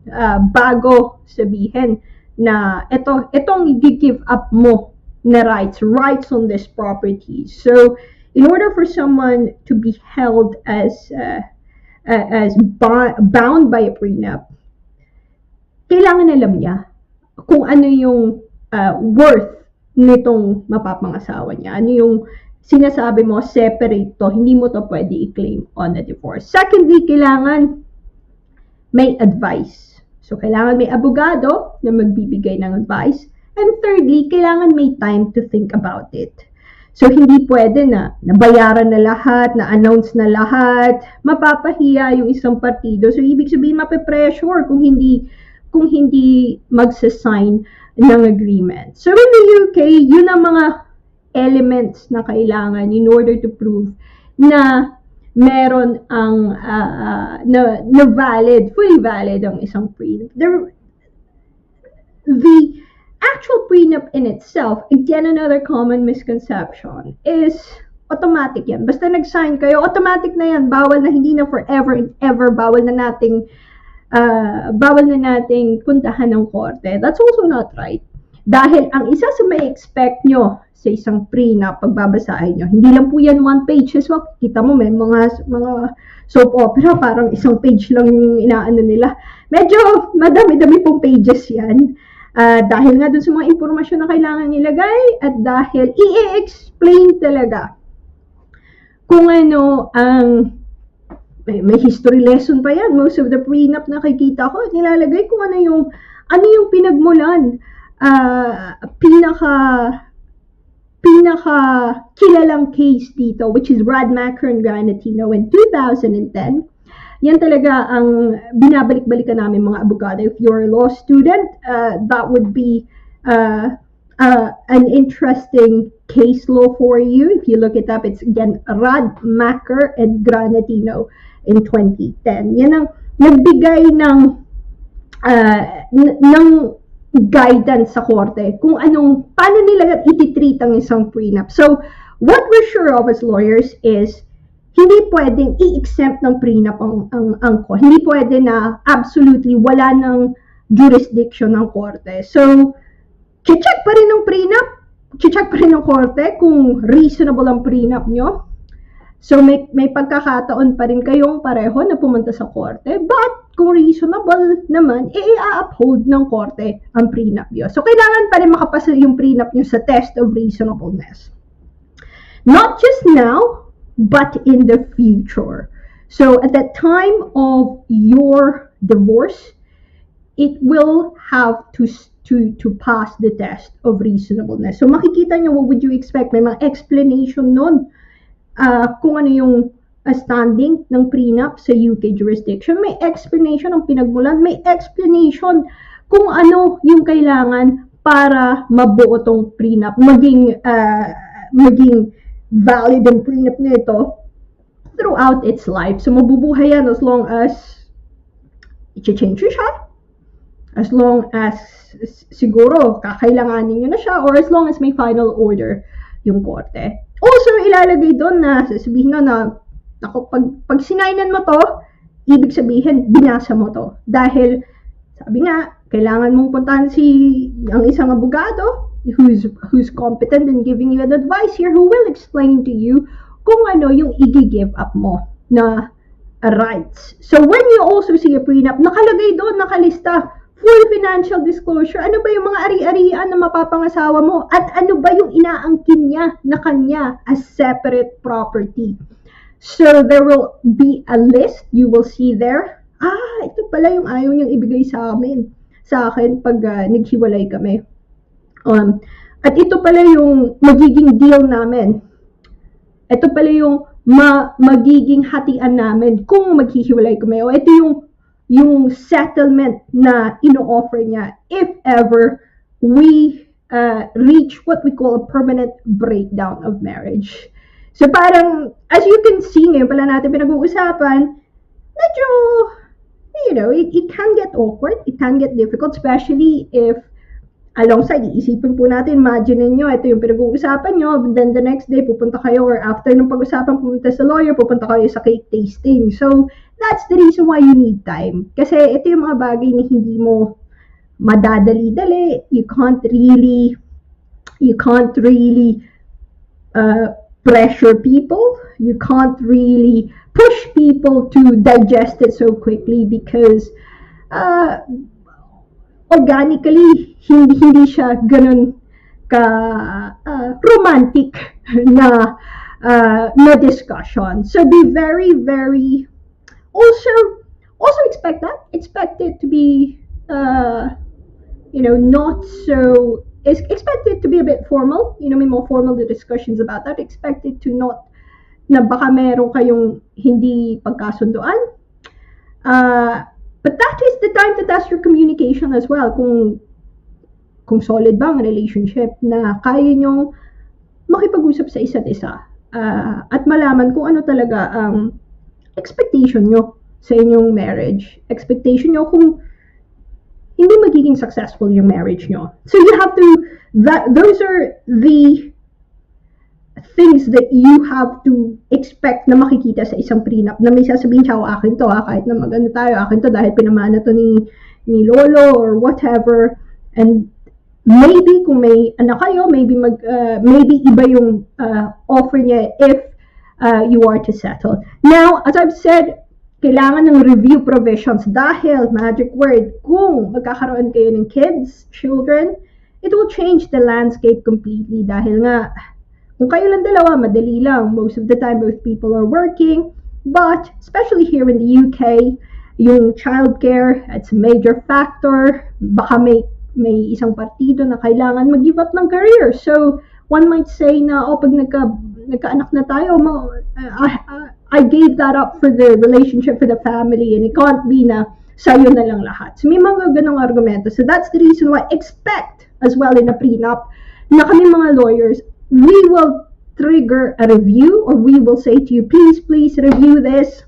bago sabihin na itong i-give up mo na rights on this property. So, in order for someone to be held as bound by a prenup, kailangan alam niya kung ano yung worth nitong mapapangasawa niya. Ano yung sinasabi mo, separate to, hindi mo to pwede i-claim on a divorce. Secondly, kailangan may advice. So, kailangan may abogado na magbibigay ng advice. And thirdly, kailangan may time to think about it. So, hindi pwede na nabayaran na lahat, na-announce na lahat, mapapahiya yung isang partido. So, ibig sabihin, mape-pressure kung hindi magsasign ng agreement. So, in the UK, yun ang mga elements na kailangan in order to prove na meron ang na valid, fully valid ang isang prenup. The actual prenup in itself, again, another common misconception is automatic yan. Basta nag-sign kayo, automatic na yan. Bawal na, hindi na forever and ever. Bawal na nating puntahan ng korte. That's also not right. Dahil ang isa sa may expect nyo sa isang prenup, pagbabasahin nyo, hindi lang po yan one page. So, kita mo may mga soap opera, parang isang page lang yung inaano nila. Medyo madami-dami pong pages yan. Dahil nga dun sa mga impormasyon na kailangan ilagay at dahil i-explain talaga kung ano ang may history lesson pa yan. Most of the prenup na nakikita ko, nilalagay kung ano yung pinagmulan. Pinaka kilalang case dito, which is Radmacher and Granatino in 2010. Yan talaga ang binabalik-balikan namin mga abogado. If you're a law student, that would be an interesting case law for you. If you look it up, it's again Radmacher and Granatino in 2010. Yan ang nagbigay ng guidance sa korte kung paano nila ititreat ang isang prenup. So, what we're sure of as lawyers is hindi pwedeng i-exempt ng prenup ang court. Hindi pwede na absolutely wala ng jurisdiction ng korte. So, check pa rin ng prenup, check pa rin ng korte kung reasonable ang prenup nyo. So, may pagkakataon pa rin kayong pareho na pumunta sa korte, but kung reasonable naman, i-uphold ng korte ang prenup nyo. So, kailangan pa rin makapasa yung prenup nyo sa test of reasonableness. Not just now, but in the future. So, at the time of your divorce, it will have to pass the test of reasonableness. So, makikita nyo, what would you expect? May mga explanation nun kung ano yung standing ng prenup sa UK jurisdiction. May explanation ng pinagmulan. May explanation kung ano yung kailangan para mabuo tong prenup. Maging valid ang prenup nito throughout its life. So, mabubuhay yan as long as i-change siya. As long as siguro kakailanganin nyo na siya, or as long as may final order yung korte. Also, ilalagay doon na sasabihin na pag sinainan mo to, ibig sabihin, binasa mo to. Dahil, sabi nga, kailangan mong puntahan ang isang abogado who's competent in giving you an advice here, who will explain to you kung ano yung i-give up mo na rights. So, when you also see a prenup, nakalagay doon, nakalista, full financial disclosure, ano ba yung mga ari-arian na mapapangasawa mo, at ano ba yung inaangkin niya na kanya as separate property. So, there will be a list you will see there. Ito pala yung ayaw niyang ibigay sa akin pag naghiwalay kami. At ito pala yung magiging deal namin. Ito pala yung magiging hatian namin kung maghihiwalay kami. O ito yung settlement na ino-offer niya if ever we reach what we call a permanent breakdown of marriage. So parang, as you can see, ngayon pala natin pinag-uusapan, medyo, it can get awkward, it can get difficult, especially if alongside, iisipin po natin, imagine nyo, ito yung pinag-uusapan nyo, then the next day, pupunta kayo, or after ng pag-usapan, pupunta sa lawyer, pupunta kayo sa cake tasting. So, that's the reason why you need time. Kasi ito yung mga bagay na hindi mo madadali-dali. You can't really pressure people. You can't really push people to digest it so quickly because organically, hindi siya ganun romantic na discussion. So be very, very, also expect that. Expect it to be, not so, expect it to be a bit formal. May more formal discussions about that. Expect it to not, na baka meron kayong hindi pagkasunduan. But that is the time to test your communication as well. Kung solid ba ang relationship na kaya nyong makipag-usap sa isa't isa. At malaman kung ano talaga ang expectation nyo sa inyong marriage. Expectation nyo kung hindi magiging successful yung marriage nyo. So you have to, those are the things that you have to expect na makikita sa isang prenup, na may sasabihin siya, akin to, kahit na maganda tayo, akin to dahil pinamana to ni lolo or whatever. And maybe kung may anak kayo, maybe iba yung offer niya if you are to settle. Now, as I've said, kailangan ng review provisions dahil, magic word, kung magkakaroon kayo ng kids, children, it will change the landscape completely dahil nga, kung kayo lang dalawa, madali lang. Most of the time, both people are working. But, especially here in the UK, yung childcare, it's a major factor. Baka may isang partido na kailangan mag-give up ng career. So, one might say na, pag nagkaanak na tayo, I gave that up for the relationship, for the family, and it can't be na sa'yo na lang lahat. So, may mga ganong argumento. So, that's the reason why expect, as well in a prenup, na kami mga lawyers, we will trigger a review, or we will say to you, please review this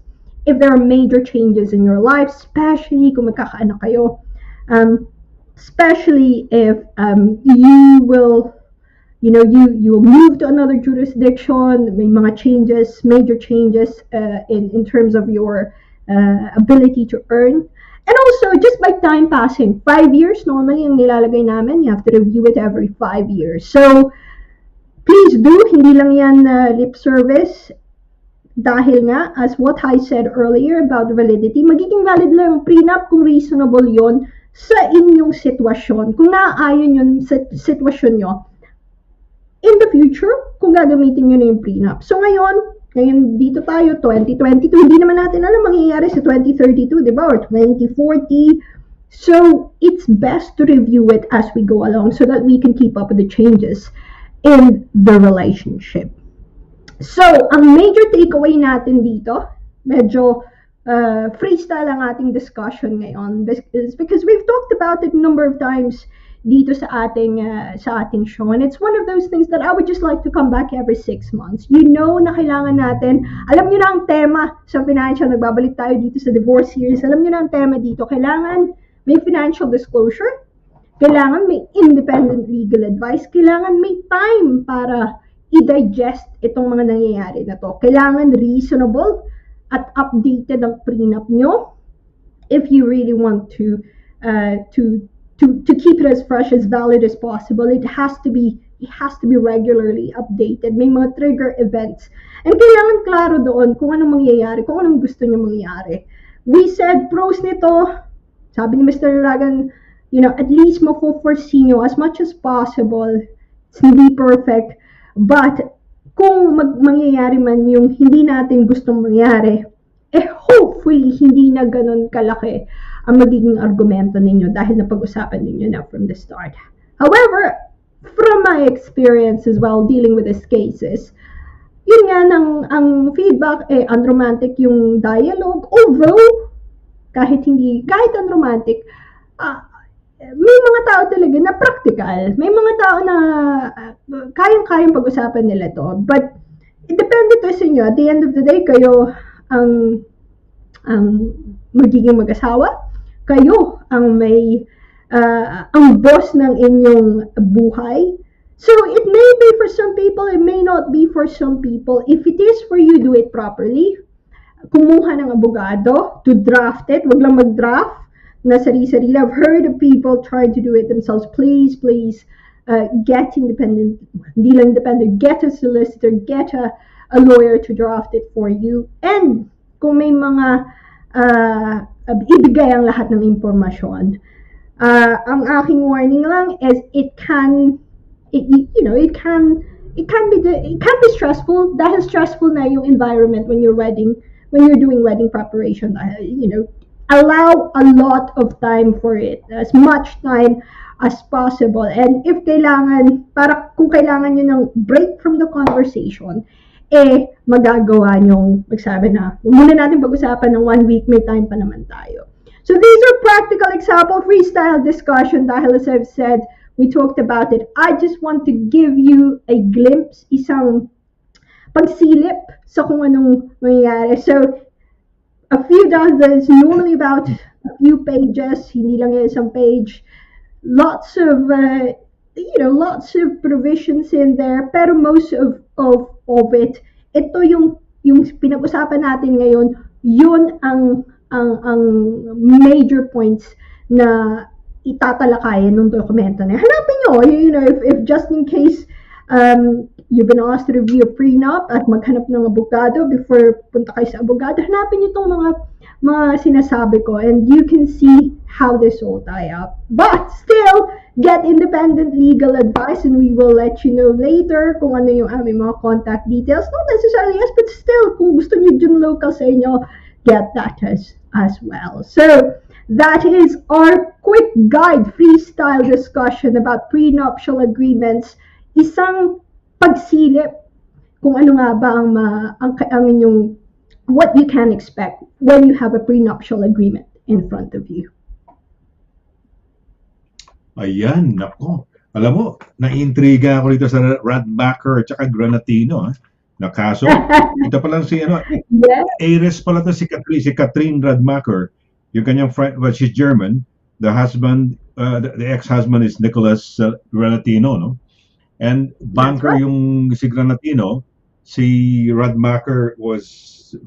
if there are major changes in your life, especially kung magkakaanak kayo, especially if you will move to another jurisdiction, may mga changes, major changes in terms of your ability to earn. And also, just by time passing, 5 years normally ang nilalagay namin, you have to review it every 5 years. So, please do, hindi lang yan lip service. Dahil nga, as what I said earlier about validity, magiging valid lang ang prenup kung reasonable yon sa inyong sitwasyon. Kung naaayon yun sa sitwasyon nyo, in the future, kung gagamitin nyo na yung prenup. So ngayon dito tayo, 2022, hindi naman natin alam mangyayari sa 2032, di ba? Or 2040. So, it's best to review it as we go along so that we can keep up with the changes in the relationship. So, ang major takeaway natin dito, medyo freestyle ang ating discussion ngayon, is because we've talked about it a number of times dito sa ating show, and it's one of those things that I would just like to come back every 6 months. You know na kailangan natin, alam nyo na ang tema sa financial, nagbabalik tayo dito sa divorce series, alam nyo na ang tema dito, kailangan may financial disclosure, kailangan may independent legal advice, kailangan may time para i-digest itong mga nangyayari na to. Kailangan reasonable at updated ang prenup nyo if you really want to keep it as fresh, as valid as possible. It has to be regularly updated. May mga trigger events. And kailangan klaro doon kung anong mangyayari, kung anong gusto nyo mangyayari. We said pros nito, sabi ni Mr. LARAGAN, at least mafo-foresee nyo as much as possible. It's hindi perfect. But, kung mangyayari man yung hindi natin gustong mangyari, hopefully, hindi na ganun kalaki ang magiging argumento ninyo dahil napag-usapan ninyo na from the start. However, from my experience as well dealing with these cases, yun nga ang feedback, unromantic yung dialogue, although, kahit unromantic, may mga tao talaga na practical. May mga tao na kayang-kayang pag-usapan nila to. But, it depende to sa inyo. At the end of the day, kayo ang magiging mag-asawa. Kayo ang ang boss ng inyong buhay. So, it may be for some people, it may not be for some people. If it is for you, do it properly. Kumuha ng abogado to draft it. Wag lang mag-draft na sari-sari. I've heard of people trying to do it themselves. Please, get independent, hindi lang independent, get a solicitor, get a lawyer to draft it for you. And kung may mga ibigay ang lahat ng impormasyon. Ang aking warning lang is it can be stressful dahil stressful na yung environment when you're doing wedding preparation. Allow a lot of time for it, as much time as possible. And if kung kailangan nyo ng break from the conversation, magagawa nyo, magsabi na, muna natin pag-usapan ng 1 week, may time pa naman tayo. So these are practical example, freestyle discussion dahil as I've said, we talked about it. I just want to give you a glimpse, isang pagsilip sa kung anong mangyayari. So, a few documents, normally about a few pages, hindi lang isang page. Lots of provisions in there, pero most of it, ito yung pinag-usapan natin ngayon, yun ang major points na itatalakayin ng dokumento na hanapin nyo, if just in case you've been asked to review a prenup at maghanap ng abogado before punta kayo sa abogado, hanapin nyo itong mga sinasabi ko and you can see how this all tie up. But still, get independent legal advice and we will let you know later kung ano yung aming mga contact details. Not necessarily yes, but still, kung gusto nyo dun local sa inyo, get that as well. So, that is our quick guide, freestyle discussion about prenuptial agreements. Isang pagsilip kung ano nga ba ang inyong what you can expect when you have a prenuptial agreement in front of you. Ayan, nako. Alam mo, na-intriga ako dito sa Radmacher at saka Granatino, na kaso. Ito pa lang si, Yes. Aires pala to si Catherine Radmacher. Yung kanyang friend, well, she's German. The husband, the ex-husband is Nicholas Granatino, no? And banker right. yung si Granatino, si Radmacher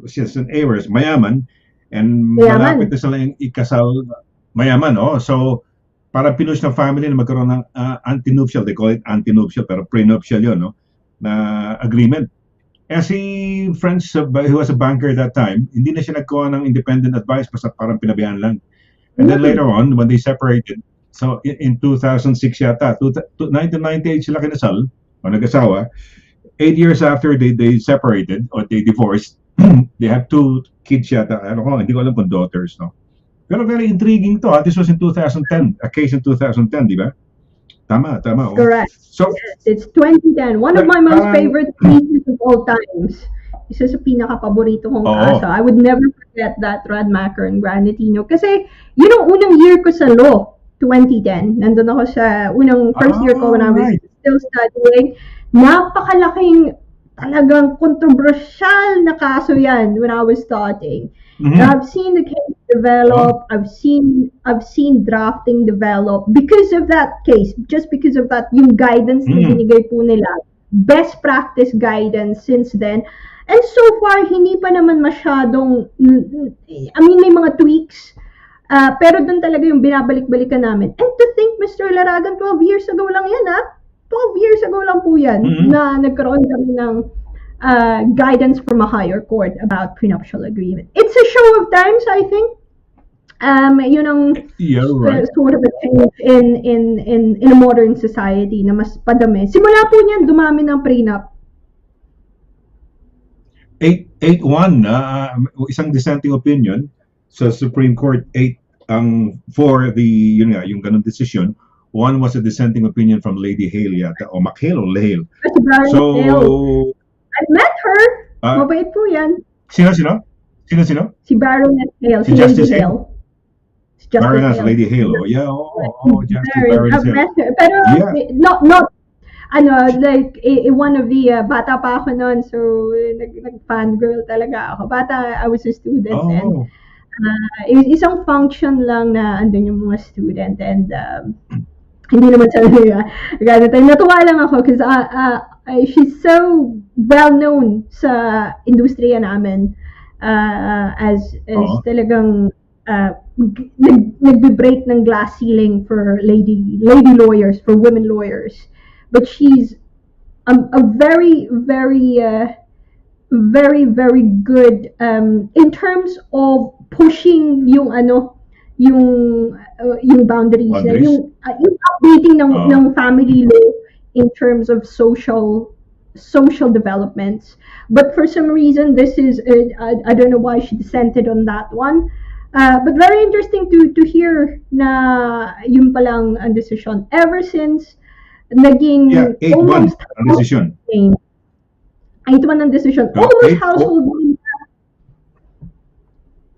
she's an heiress, mayaman, and malapit na sila yung ikasal, mayaman, no? So, para pinush ng family na magkaroon ng antinuptial, they call it antinuptial, pero prenuptial yun, no? Na agreement. Eh si Franz, who was a banker that time, hindi na siya nagkuha ng independent advice, basta parang pinabayaan lang. And then later on, when they separated, so in 2006 yata, 1998 sila kinasal, o nag-asawa. 8 years after they separated, or they divorced, they have 2 kids yata. Hindi ko alam kung daughters, no? Pero very intriguing to. This was in 2010, a case in 2010, di ba? Tama. Oh. Correct. So, yes, it's 2010. One of my most favorite cases of all times. Isa sa pinaka-paborito kong kaso. I would never forget that Radmacher and Granatino. Kasi, yun ang unang year ko sa law, 2010. Nandun ako sa first year ko when I was still studying. Napakalaking, talagang controversial na kaso yan when I was studying. I've seen the case develop. I've seen drafting develop because of that case. Just because of that, yung guidance na binigay po nila, best practice guidance since then. And so far, hindi pa naman masyadong, may mga tweaks. Pero doon talaga yung binabalik-balikan namin. And to think, Mr. Laragan, 12 years ago lang yan, 12 years ago lang po yan na nagkaroon kami ng guidance from a higher court about prenuptial agreement. It's a show of times, I think. Yun ang sort of a change in a modern society na mas padami. Simula po niyan, dumami ng prenup. 8-1, isang dissenting opinion sa Supreme Court. 8 for the yung ganung decision. 1 was a dissenting opinion from Lady Hale yata, o McHale o Hale. So I've met her. Mabait po yan. Sino? Si Baroness Hale. Si Justice Hale. Baroness Lady Hale. Oh, yeah. Justice Baroness Hale. Pero not like one of the bata pa ako noon, so nag-fangirl talaga ako. Bata, I was a student and isang function lang na andun yung mga student and hindi naman talaga. Natuwa lang ako because she's so well known sa industriya namin as talagang nagbe-break ng glass ceiling for lady lawyers, for women lawyers. But she's a very, very, very, very good in terms of pushing yung boundaries. Yung updating ng family law in terms of social developments. But for some reason, this is I don't know why she dissented on that one. But very interesting to hear na yun palang ang decision. Ever since naging 8-1 ang decision. 8-1 ang decision. Almost household name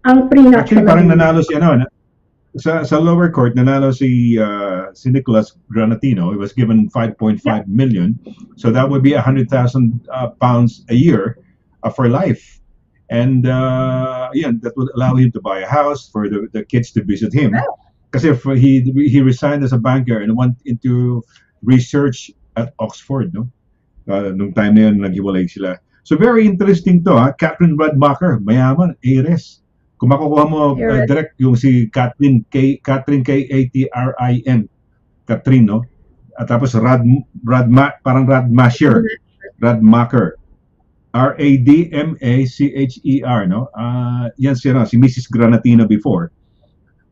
ang prenuptial. Actually, parang nanalo si sa lower court, nanalo si Nicholas Granatino. He was given 5.5 million. So that would be 100,000 pounds a year for life. And that would allow him to buy a house for the kids to visit him. Kasi if he resigned as a banker and went into research at Oxford, no? Nung time na yun, naghiwalay sila. So very interesting to, Catherine Radmacher, mayaman, heiress. Kung makukuha mo Heiress. direct yung si Catherine K-A-T-R-I-N, Catherine, no? At tapos parang Radmacher, Radmacher. R-A-D-M-A-C-H-E-R, no? Yan si Mrs. Granatino before.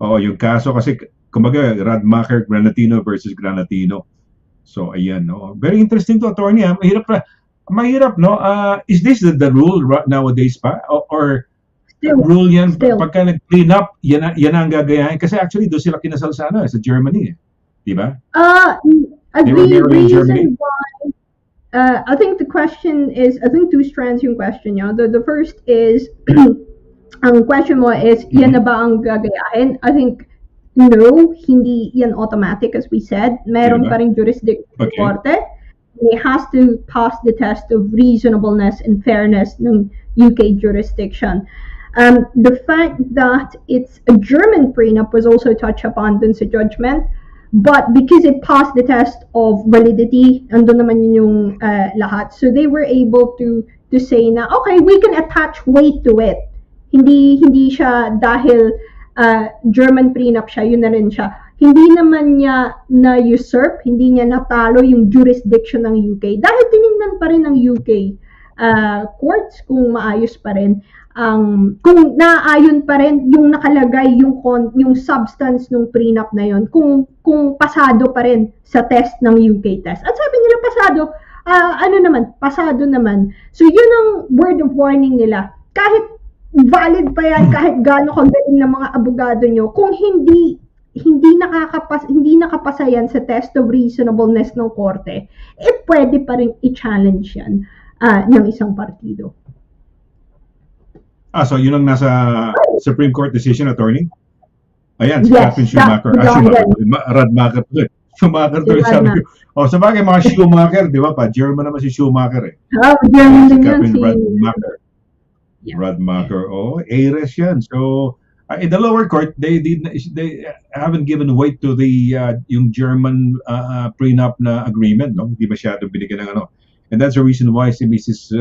Oo, yung kaso kasi, kumbaga, Radmacher, Granatino versus Granatino. So, ayan, no? Very interesting to, attorney. Mahirap, no? Is this the rule nowadays pa? Or rule yan, pagka nag-prenup, yan ang gagayahin? Kasi actually, doon sila kinasal sa Germany, di ba? The married in Germany. reason why, I think the question is, I think two strands yung question nyo. The first is, ang question mo is, yan na ba ang gagayahin? I think, no, hindi yan automatic as we said. Meron pa rin jurisdiction ng korte. It has to pass the test of reasonableness and fairness ng UK jurisdiction. The fact that it's a German prenup was also touched upon dun sa judgment. But because it passed the test of validity, andun naman yun yung lahat. So they were able to say na, okay, we can attach weight to it. Hindi siya dahil German prenup siya, yun na rin siya. Hindi naman niya na-usurp, hindi niya natalo yung jurisdiction ng UK. Dahil tinignan pa rin ng UK courts kung maayos pa rin. Kung naaayon pa rin yung nakalagay yung substance ng prenup na yon, kung pasado pa rin sa test ng UK test. At sabi nila pasado, pasado naman. So yun ang word of warning nila. Kahit valid pa yan, kahit gaano kagaling ng mga abogado nyo, kung hindi nakapasa yan sa test of reasonableness ng korte, pwede pa rin i-challenge yan ng isang partido. So yun ang nasa Supreme Court decision, attorney? Ayan, si Yes, Catherine Schumacher. Radmacher to. Schumacher to, sabi ko. Sa bagay, mga Schumacher, di ba pa? German naman si Schumacher, eh. German din yan si si Radmacher. Yeah. Radmacher, heiress yan. So, in the lower court, they haven't given weight to the yung German prenup na agreement, no? Hindi masyado binigyan ng ano. And that's the reason why si Mrs.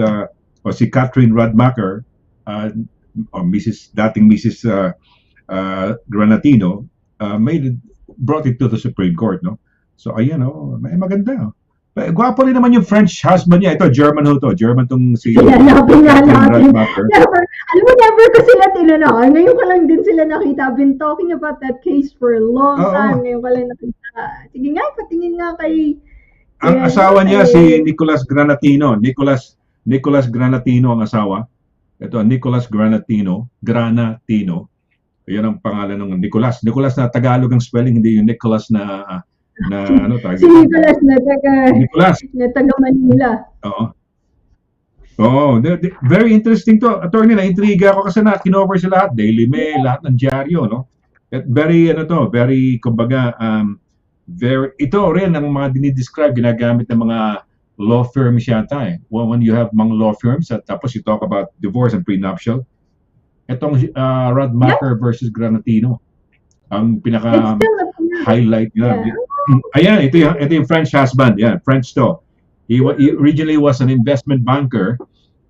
O si Catherine Radmacher, or dating Mrs. Granatino, brought it to the Supreme Court, no? So, ayan, may maganda. Gwapo rin naman yung French husband niya. Ito, German to. German tong si Hanapin nga natin. Radmacher. Never ko sila tinanong. Ngayon ko lang din sila nakita. I've been talking about that case for a long time. Ngayon ko lang nakita. Sige nga, patingin nga kay... Ang asawa niya si Nicolas Granatino. Nicolas Granatino ang asawa. Ito, Nicolas Granatino. Yan ang pangalan ng Nicolas. Nicolas na Tagalog ang spelling, hindi yung Nicolas na ano tawag. Si Nicolas na taga Manila. Oo. Very interesting to. Attorney, na-intriga ako kasi kinover sa lahat. Daily Mail, lahat ng dyaryo, no? At very, kumbaga, ito rin ang mga dinidescribe, ginagamit ng mga law firms yata, eh. When you have mga law firms, at tapos you talk about divorce and prenuptial, itong Radmacher versus Granatino, ang pinaka-highlight nila. Yeah. Ayan, ito yung French husband. Yan, French to. He originally was an investment banker,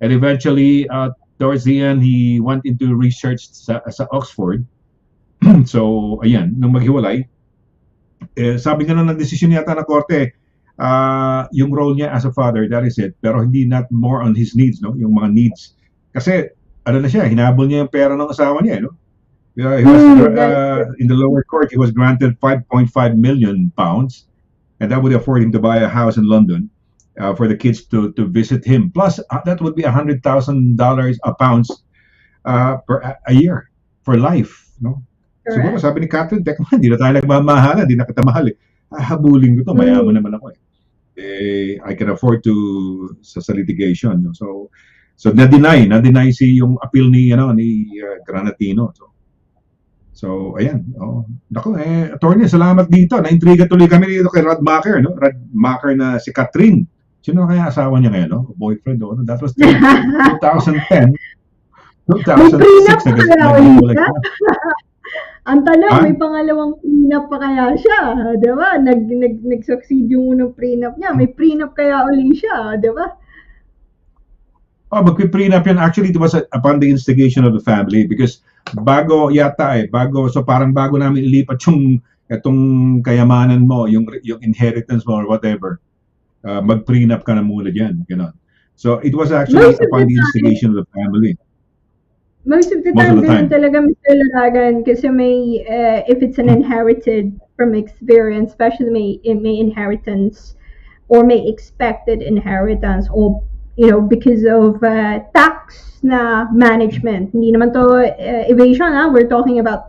and eventually, towards the end, he went into research sa Oxford. So, ayan, nung maghiwalay, sabi nga ng desisyon yata ng korte, yung role niya as a father, that is it. Pero hindi not more on his needs, no? Yung mga needs. Kasi, hinabol niya yung pera ng asawa niya, no? He was, in the lower court, he was granted £5.5 million, and that would afford him to buy a house in London for the kids to visit him. Plus, that would be $100,000 a pounds per a year for life, no? Siguro sabi ni Catherine, teka man, hindi na tayo nagmamahalan, hindi na kita mahal, eh. Habulin ko to, mayaman naman ako, eh. I can afford to sa litigation, no? So na-deny yung appeal ni Granatino. So ayan. Attorney, salamat dito. Na-intriga tuloy kami dito kay Radmacher, no? Radmacher na si Catherine. Sino kaya asawa niya ngayon, no? Boyfriend, no? That was 2010. 2006 nag-iwalay ka. Ang tanong, may pangalawang prenup pa kaya siya, di ba? Nag-succeed yung unang prenup niya. May prenup kaya uli siya, di ba? Oh, magpi-prenup yan. Actually, it was upon the instigation of the family because so parang bago namin ilipat yung itong kayamanan mo, yung inheritance mo or whatever, mag-prenup ka na muna dyan. Ganon. So, it was actually Most of upon the the time, instigation of the family. most of the Most of time, the ganun time. talaga, Mr. Laragan, kasi may, if it's an inherited from experience, especially may inheritance or may expected inheritance or, because of tax na management. Hindi naman to evasion, we're talking about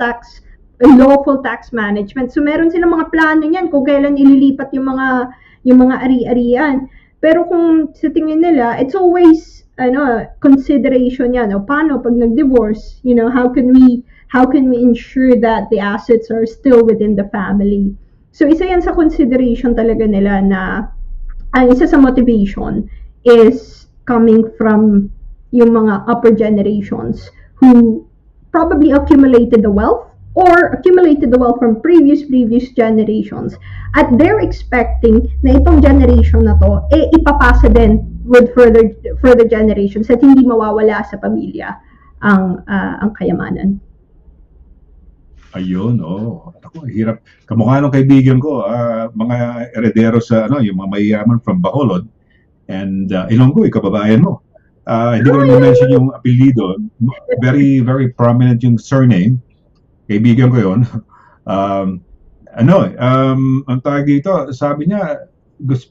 lawful tax management. So meron silang mga plano niyan kung kailan ililipat yung mga ari-arian. Pero kung sa tingin nila, it's always consideration yan. O paano pag nag-divorce, how can we ensure that the assets are still within the family? So isa yan sa consideration talaga nila na isa sa motivation is coming from yung mga upper generations who probably accumulated the wealth or accumulated the wealth from previous generations at they're expecting na itong generation na to ipapasa din with further generations at hindi mawawala sa pamilya ang kayamanan. Ayun, ako, hirap. Kamukha ng kaibigan ko, mga heredero sa, yung mga mayayaman from Bacolod, and Ilonggo, kababayan mo. Hindi ko naman mention yung apelyido. Very, very prominent yung surname. Kaibigan ko yun. Ang tawag dito, sabi niya,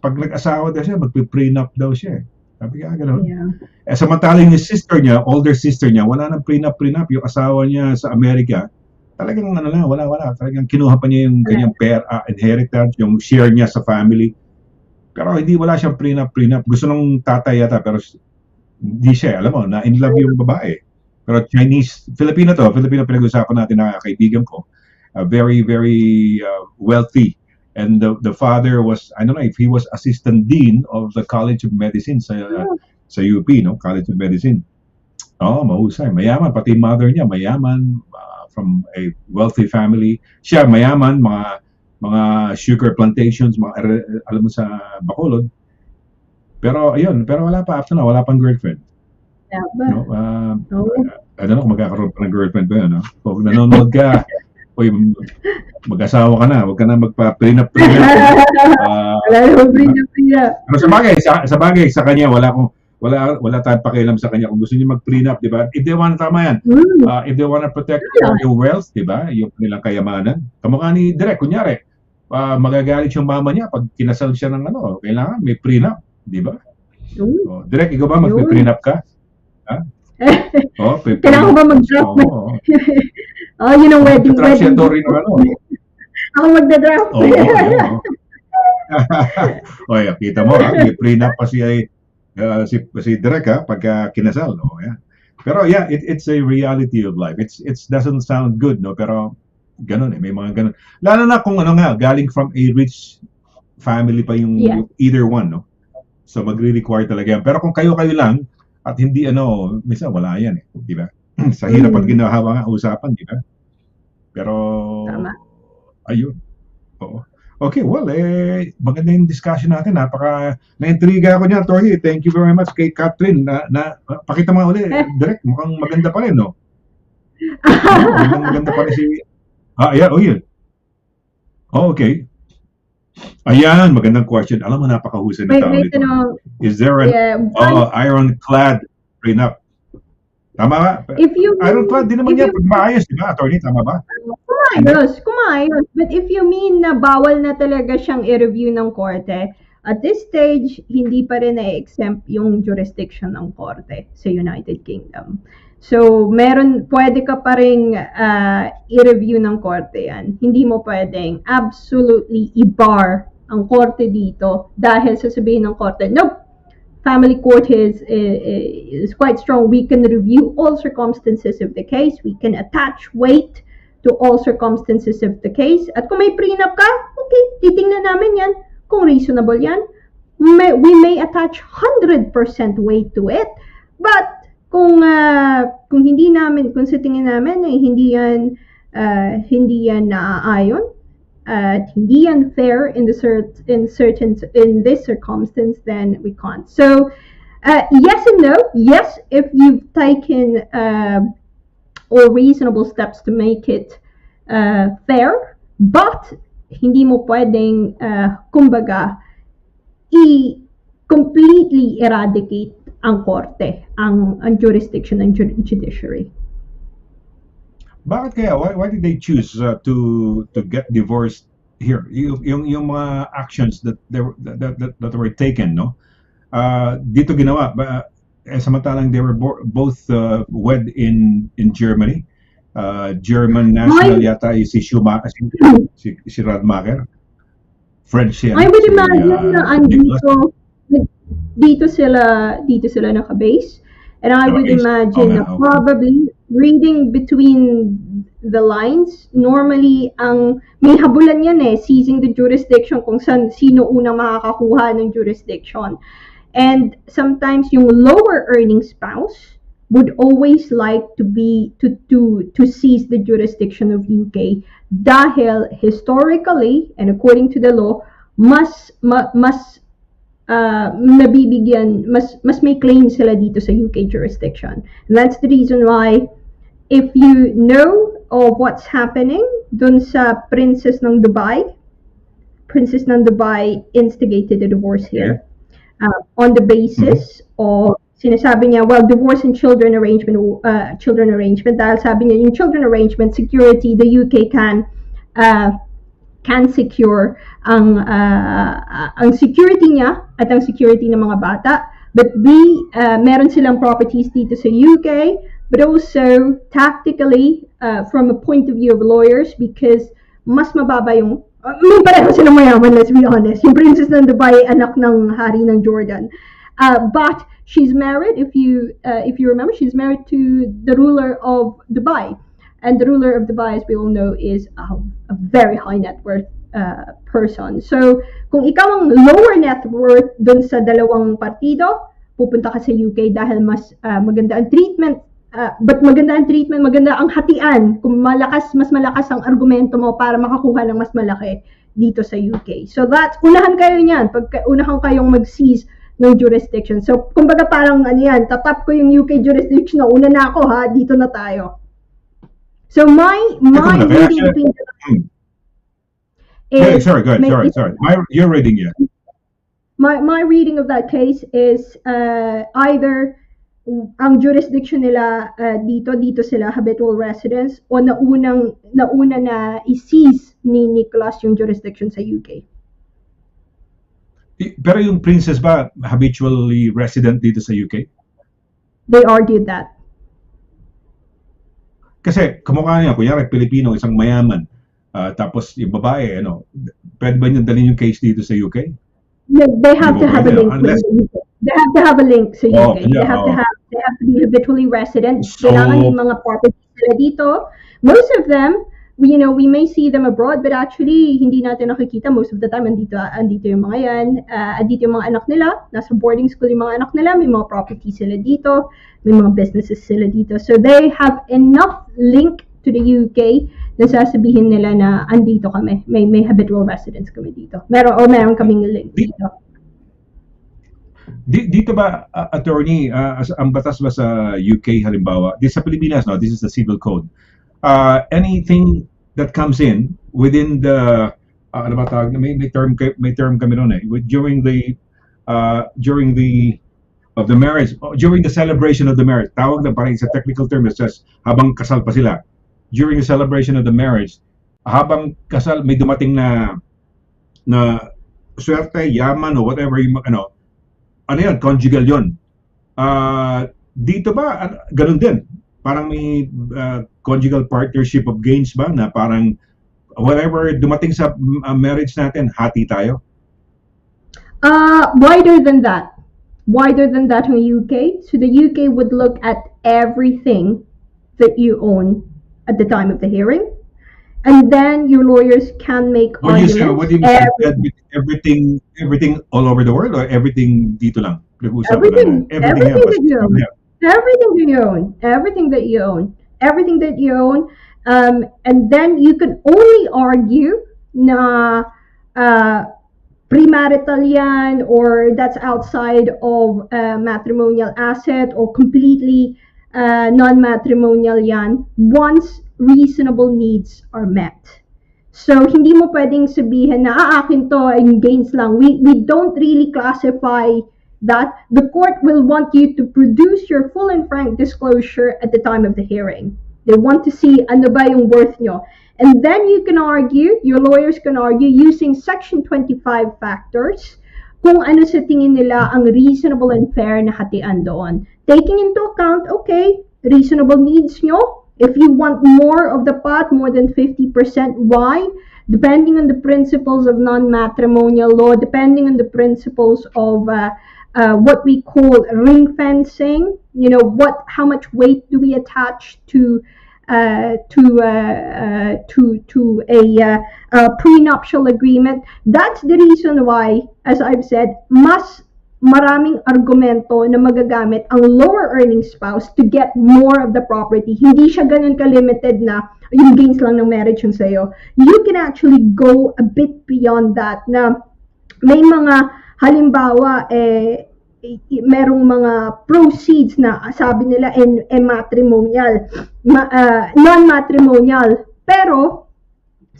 pag nag-asawa daw siya, magpi-prenup daw siya. Sabi niya, gano'n. Yeah. Samantalang yung sister niya, older sister niya, wala nang prenup. Yung asawa niya sa Amerika, talagang wala. Talagang kinuha pa niya yung kanyang inheritance, yung share niya sa family. Pero wala siyang prenup. Gusto nung tatay yata, pero hindi siya. Alam mo, na in love yung babae. Pero Filipino pinag-usapan natin na kaibigan ko. Very, very wealthy. And the father was, I don't know if he was assistant dean of the College of Medicine sa UP, College of Medicine. Mahusay. Mayaman. Pati mother niya, mayaman. From a wealthy family. Siya mayaman, mga sugar plantations, alam mo sa Bacolod. Pero wala pang girlfriend. Yeah, but, I don't know kung magkakaroon pa ng girlfriend ba yun, Kung nanonood ka, mag-asawa ka na, huwag ka na magpa-prenup. Wala naman prenup. Pero sa bagay, sa kanya, wala tayong pakialam sa kanya kung gusto niya mag-prenup, di ba? If they want, tama yan. If they want to protect your wealth, di ba? Yung nilang kayamanan. Kamukha ni Direk, kunyari, magagalit yung mama niya pag kinasal siya ng kailangan may prenup, di ba? Direk, ikaw ba mag-prenup ka? Kailangan ko ba mag-draft? Yun ang wedding. Siya to rin Ako magda-draft. Kita mo, may prenup pa si Direk pagka kinasal, Pero it's a reality of life. It doesn't sound good, pero ganun may mga ganun. Lalo na kung galing from a rich family pa yung either one, So magre-require talaga yan. Pero kung kayo lang at hindi minsan wala yan di ba? Sa hirap pag ginawa nga usapan, di ba? Pero tama. Ayun. Oo. Okay, well, maganda yung discussion natin. Na-intriga ako niya, Tony. Thank you very much kay Catherine. Pakita mo ulit, Direk, mukhang maganda pa rin, maganda pa rin si... yun. Okay. Ayan, magandang question. Alam mo, napakahusay na tao nito. Is there an ironclad prenup? Tama ba? Ironclad, di naman yan. Maayos, di ba, Attorney? Tama ba? Kumayos. But if you mean na bawal na talaga siyang i-review ng korte, at this stage, hindi pa rin na-exempt yung jurisdiction ng korte sa United Kingdom. So, pwede ka pa rin i-review ng korte yan. Hindi mo pwedeng absolutely i-bar ang korte dito dahil sasabihin ng korte, nope, family court is quite strong. We can review all circumstances of the case. We can attach weight to all circumstances of the case. At kung may prenup ka, okay, titingnan namin yan. Kung reasonable yan, we may attach 100% weight to it. But kung sa tingin namin hindi yan naaayon at hindi yan fair in this circumstance, then we can't. So Yes and no. Yes, if you've taken all reasonable steps to make it fair, but hindi mo pwedeng, kumbaga, completely eradicate ang korte, ang jurisdiction ng judiciary. Bakit kaya? Why did they choose to get divorced here? Yung mga actions that were taken, no? Dito ginawa, samantalang they were both wed in Germany. German national yata si Schumacher, si Radmacher. French yan. I would imagine na dito sila naka-base. And I would imagine na probably reading between the lines, normally ang may habulan yan seizing the jurisdiction kung sino unang makakakuha ng jurisdiction. And sometimes yung lower earning spouse would always like to seize the jurisdiction of UK dahil historically and according to the law mas nabibigyan, mas may claim sila dito sa UK jurisdiction. And that's the reason why, if you know of what's happening dun sa Princess ng Dubai instigated a divorce here on the basis of sinasabi niya, well, divorce and children arrangement dahil sabi niya yung children arrangement security, the UK can secure ang security niya at ang security ng mga bata, but meron silang properties dito sa UK, but also tactically from a point of view of lawyers, because mas mababa yung may pareho silang mayaman, let's be honest. Yung Princess ng Dubai anak ng hari ng Jordan, but she's married, if you remember, she's married to the ruler of Dubai. And the ruler of Dubai, as we all know, is a very high net worth person. So, kung ikaw ang lower net worth dun sa dalawang partido, pupunta ka sa UK dahil mas maganda ang treatment. But maganda ang hatian. Kung mas malakas ang argumento mo para makakuha ng mas malaki dito sa UK. So, unahan kayo niyan. Unahan kayong mag-seize ng jurisdiction. So, kumbaga parang tatap ko yung UK jurisdiction, una na ako dito na tayo. So my reading between sorry. You're reading it. My reading of that case is either ang jurisdiction nila dito sila habitual residents, o nauna na i-seize ni Nicholas yung jurisdiction sa UK. Pero yung princess ba habitually resident dito sa UK? They argued that. Kasi kamukha niya, kunyari Pilipino, isang mayaman, tapos yung babae, pwede ba niya dalhin yung case dito sa UK? They have to have a link with the UK. They have to have a link sa UK. They have to be habitually resident. Kailangan yung mga properties sila dito. Most of them, we may see them abroad, but actually hindi natin nakikita most of the time. Andito yung mga yan, andito yung mga anak nila, nasa boarding school yung mga anak nila, may mga properties sila dito, may mga businesses sila dito. So they have enough link to the UK na sasabihin nila na andito kami, may habitual residence kami dito. Meron kaming link dito. Dito ba, attorney, ang batas ba sa UK halimbawa, this sa Pilipinas, this is the civil code. Anything that comes in within the ano ba tawag, may term kami noon during the marriage, during the celebration of the marriage, tawag na parang sa technical term, it says habang kasal pa sila, during the celebration of the marriage, habang kasal may dumating na swerte, yaman o whatever yung ano yan, conjugal yon. Dito ba ganun din? Parang may conjugal partnership of gains ba na parang whatever dumating sa marriage natin, hati tayo? Wider than that in the UK. So the UK would look at everything that you own at the time of the hearing, and then your lawyers can make arguments. What do you mean? Everything all over the world, or everything dito lang? Everything that you own, and then you can only argue na premarital yan, or that's outside of matrimonial asset, or completely non-matrimonial yan, once reasonable needs are met. So, hindi mo pwedeng sabihin na, akin to, yung gains lang. We don't really classify that. The court will want you to produce your full and frank disclosure at the time of the hearing. They want to see ano ba yung worth nyo. And then you can argue, your lawyers can argue, using Section 25 factors, kung ano sa tingin nila ang reasonable and fair na hatian doon. Taking into account, okay, reasonable needs nyo. If you want more of the pot, more than 50%, why? Depending on the principles of non-matrimonial law, depending on the principles of what we call ring fencing, how much weight do we attach to a prenuptial agreement. That's the reason why, as I've said, mas maraming argumento na magagamit ang lower earning spouse to get more of the property. Hindi siya ganun ka-limited na yung gains lang ng marriage yung sa'yo. You can actually go a bit beyond that na may mga halimbawa merong mga proceeds na sabi nila matrimonial, non-matrimonial, pero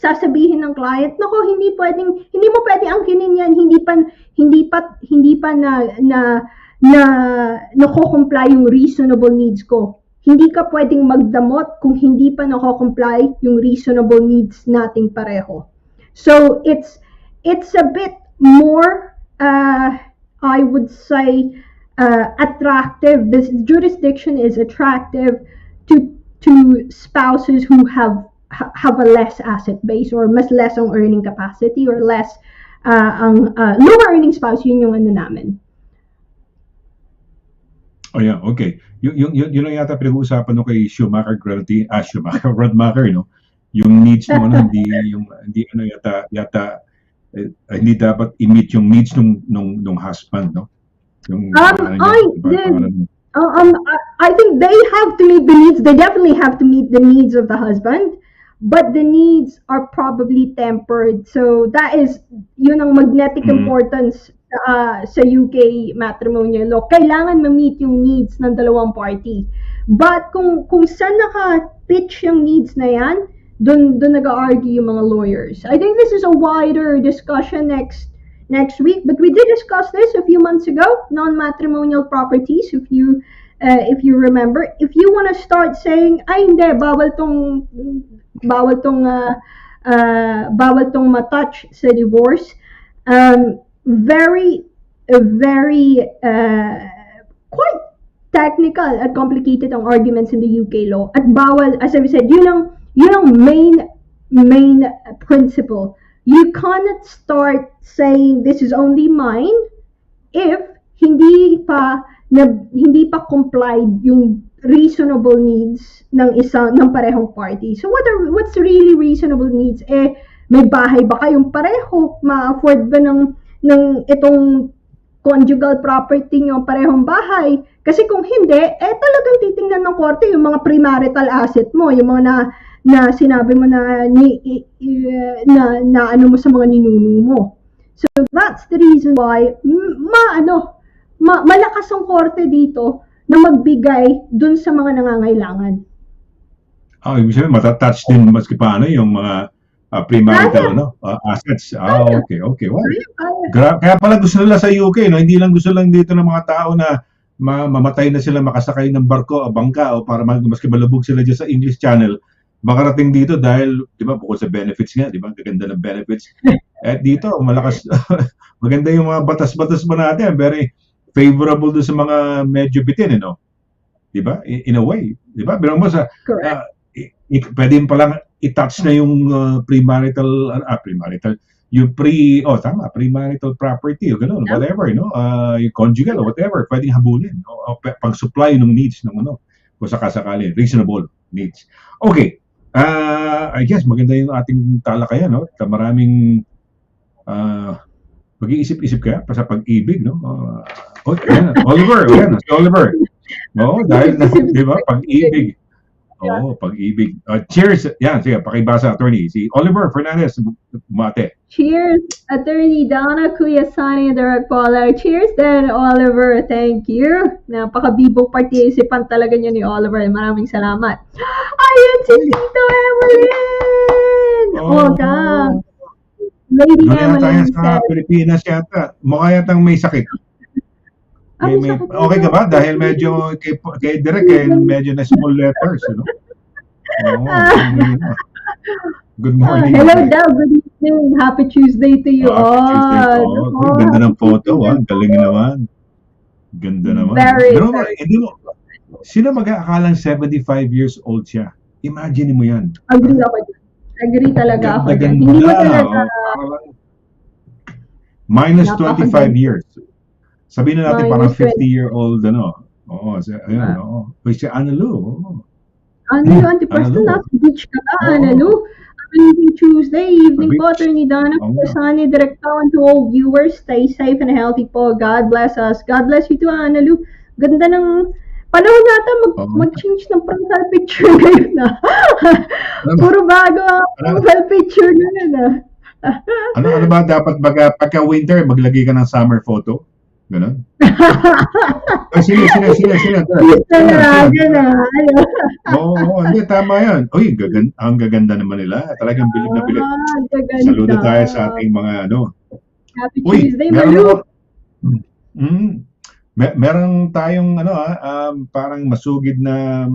sasabihin ng client, nako, hindi mo pwedeng angkinin yan, hindi pa nako-comply yung reasonable needs ko. Hindi ka pwedeng magdamot kung hindi pa nako-comply yung reasonable needs nating pareho. So it's a bit more I would say attractive. This jurisdiction is attractive to spouses who have a less asset base, or mas less ang earning capacity, or less ang lower earning spouse. Yun yung ano namin. Oh yeah, okay. Yun lang yata pinag-uusapan no kay Schumacher Rodmacher, no? Yung needs mo hindi hindi dapat i-meet yung needs nung husband, no? I think they have to meet the needs. They definitely have to meet the needs of the husband, but the needs are probably tempered. So that is yun ang magnetic importance sa UK matrimonial law. Kailangan ma-meet yung needs ng dalawang party. But kung saan naka-pitch yung needs na yan, doon nag-argue yung mga lawyers. I think this is a wider discussion next week, but we did discuss this a few months ago, non-matrimonial properties, if you remember. If you want to start saying, ay hindi, bawal tong matouch sa divorce, very quite technical at complicated ang arguments in the UK law. At bawal, as I said, yun ang main principle. You cannot start saying this is only mine if hindi pa complied yung reasonable needs ng parehong party. So what's really reasonable needs? May bahay ba kayong pareho? Ma-afford ba ng itong conjugal property nyo parehong bahay? Kasi kung hindi, talagang titingnan ng korte yung mga premarital asset mo, yung mga na sinabi mo na ano mo sa mga ninuno mo. So that's the reason why malakas ang korte dito na magbigay dun sa mga nangangailangan. Ibig sabihin matatouch din maski paano yung mga premarital assets. Okay. Well, kaya pala gusto nila sa UK, no? Hindi lang gusto lang dito ng mga tao na mamatay na sila makasakay ng barko o bangka o para maski malubog sila dyan sa English Channel. Makarating dito dahil, di ba, bukod sa benefits nga, di ba, gaganda ng benefits. At dito, malakas, maganda yung mga batas-batas ba natin, very favorable doon sa mga medyo bitin, Di ba? In a way, di ba? Pero mo sa, pwede pa lang i-touch na yung premarital, yung premarital property, o gano'n, whatever, yung conjugal, or whatever, pwedeng habulin, pag-supply ng needs ng kung sakasakali, reasonable needs. Okay. I guess maganda yung ating talakayan, no? Maraming mag-iisip-isip kaya sa pag-ibig, no? Oliver, si Oliver. No, dahil di ba, pag-ibig. Oo, pag-ibig. Cheers! Yan, sige, pakibasa, attorney. Si Oliver Fernandez, mate. Cheers, Attorney Donna, Kuya Sonny, and Direct Paula. Cheers then, Oliver. Thank you. Napaka-bibong participan talaga niya ni Oliver. Maraming salamat. Ayun si Tito Evelyn! Oh, God. Lady Doon yata yan Evelyn sa said, Pilipinas yata. Mukha yatang may sakit. Okay ka ba? Dahil medyo kay Direk, medyo na small letters, ano? Oo, good morning. hello daw, good evening. Happy Tuesday to you all. Happy Tuesday. Oh, ganda ng photo, galing naman. Ganda naman. Very, Sino mag-aakalang 75 years old siya? Imagine mo yan. Agree ako dyan. Agree talaga ako dyan. Ganda, Hindi mo talaga... minus 25 years. Sabihin na natin parang 20. 50-year-old, ano. Oo, ayun, oo. Uy, si Analu. Antipas na nasa beach ka na, Analu. Amazing Tuesday evening po, Attorney Donna, Sunny, Direct and to all viewers. Stay safe and healthy po. God bless us. God bless you too, Analu. Ganda ng panahon natin mag-change ng profile picture ngayon na. Puro bago ang profile picture ngayon na. Ano ba dapat pagka winter maglagay ka ng summer photo? Ganon? Sila. Laragan na. Oo, hindi, tama yan. Uy, ang gaganda naman nila. Talagang bilib na bilib. Saludo tayo sa ating mga ano. Happy Tuesday, Malu. Meron tayong ano parang masugid na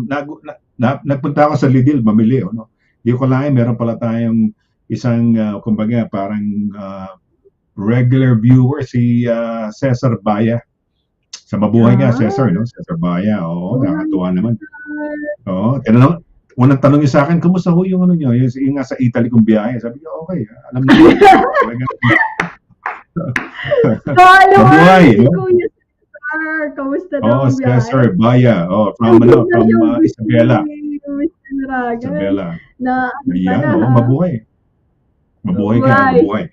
nagpunta ako sa Lidl mamili, no. Hindi ko lang meron pala tayong isang kumbaga parang regular viewer si Cesar Baya. Sa mabuhay nga Cesar, no? Cesar Baya. Oo, nakakatuwa naman. Oo, unang tanong niya sa akin, kumusta ho yung ano niyo? Yung nga sa Italy kong biyahe. Sabi ko, okay, alam mo. Mabuhay, no? Kamusta daw? Cesar Baya. From Isabela. Isabela. Ayan, mabuhay. Mabuhay ka, mabuhay.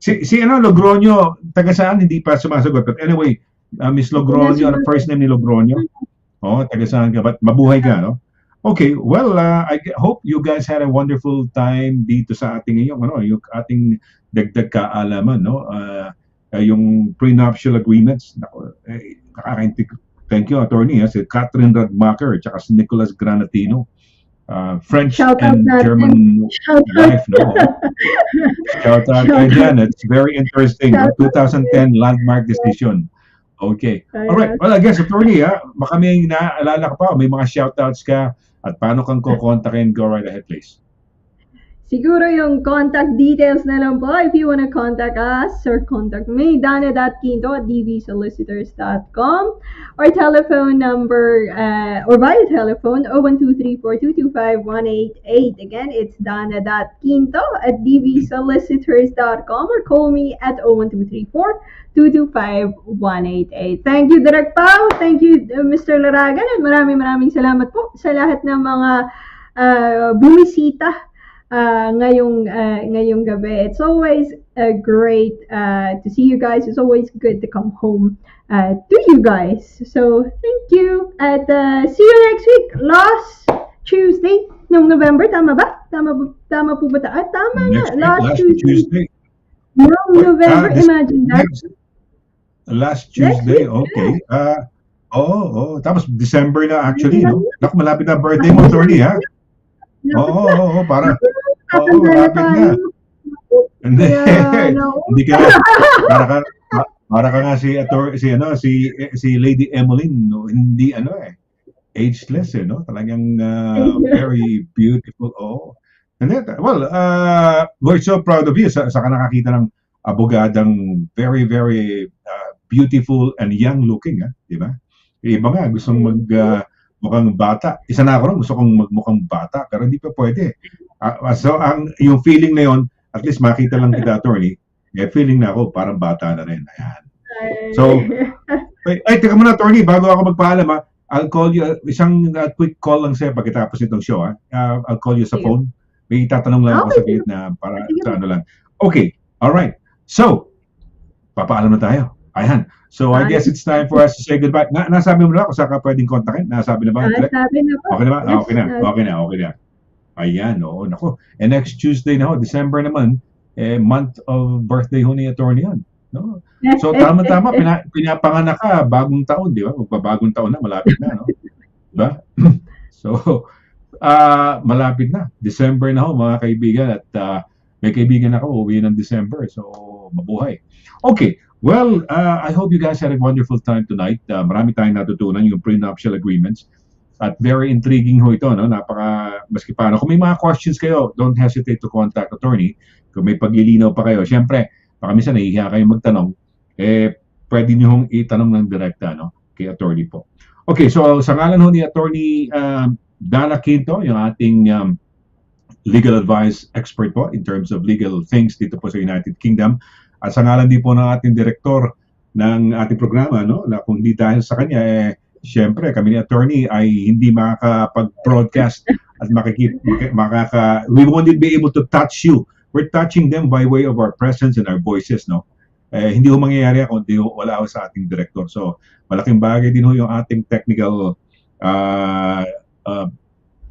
Si Logronyo, taga saan, hindi pa sumasagot. But anyway, Miss Logronyo, ano first name ni Logronyo? Taga saan ka, but mabuhay ka, no? Okay, well, I hope you guys had a wonderful time dito sa ating yung ating dagdag kaalaman, no? Yung prenuptial agreements. Thank you, attorney, si Catherine Radmacher, at si Nicholas Granatino. French and German wife, no? Shout out again. It's very interesting. 2010 landmark decision. Okay. All right. Well, I guess, attorney, baka may naalala ka pa, may mga shoutouts ka, at paano kang kukontakin? Go right ahead, please. Siguro yung contact details na lang po. If you wanna contact us or contact me, danna.quinto@dvsolicitors.com, or telephone number, or via telephone, 01234225188. Again, it's danna.quinto@dvsolicitors.com, or call me at 01234225188. Thank you, Direk Pao. Thank you, Mr. Laragan. At maraming salamat po sa lahat ng mga bumisita ngayong gabi. It's always great to see you guys. It's always good to come home to you guys. So, thank you. At see you next week. Last Tuesday ng November. Tama ba? Tama po ba? Tama nga. Last Tuesday. No, November. Imagine that. Last Tuesday. Okay. Tapos December na actually, no? Naku, malapit na birthday mo, attorney, ha? Oo, para malapit na. Hindi ka para ka nga si Lady Emmeline, no? Hindi ageless, no? Talagang very beautiful. And then, well, we're so proud of you sa ka nakakita ng abogadang very very beautiful and young looking, di ba? Iba nga gustong mukhang bata. Isa na ako rin, gusto kong magmukhang bata, pero hindi pa pwede. So, yung feeling na yun, at least makita lang kita, attorney, feeling na ako, parang bata na rin. Ayan. So, teka muna, attorney, bago ako magpaalam, I'll call you, isang quick call lang sa'yo pagkatapos nitong show, I'll call you sa phone. May itatanong lang ako sa gilid na para sa ano lang. Okay, alright. So, papaalam na tayo. Ayan. So I guess it's time for us to say goodbye. Nasabi mo na kung saan ka pwedeng kontakin? Nasabi na ba? Sabi na po. Okay na ba? Yes, Okay na. Okay na. Okay na. Ayan, oo. Nako. And next Tuesday na ho, December naman, month of birthday ho ni Attorney yan. No? So tama-tama, pinapanganak ka, bagong taon, di ba? Magbabagong taon na, malapit na, no? Diba? So, malapit na. December na ho, mga kaibigan. At may kaibigan ako, uwi ng December. So, mabuhay. Okay. Well, I hope you guys had a wonderful time tonight. Marami tayong natutunan yung pre-nuptial agreements. At very intriguing ho ito, no? Maski paano. Kung may mga questions kayo, don't hesitate to contact attorney. Kung may paglilinaw pa kayo, syempre, baka minsan nahihiya kayo magtanong, pwede nyo hong itanong ng direkta, no? Kay attorney po. Okay, so sa ngalan ho ni Attorney DANNA QUINTO, yung ating legal advice expert po in terms of legal things dito po sa United Kingdom, at sa ngalan din po ng ating direktor ng ating programa, no? Na kung di dahil sa kanya, siyempre, kami ni attorney ay hindi makakapag-broadcast at we won't be able to touch you. We're touching them by way of our presence and our voices, no? Hindi ho mangyayari kung di wala ho sa ating director. So, malaking bagay din ho yung ating technical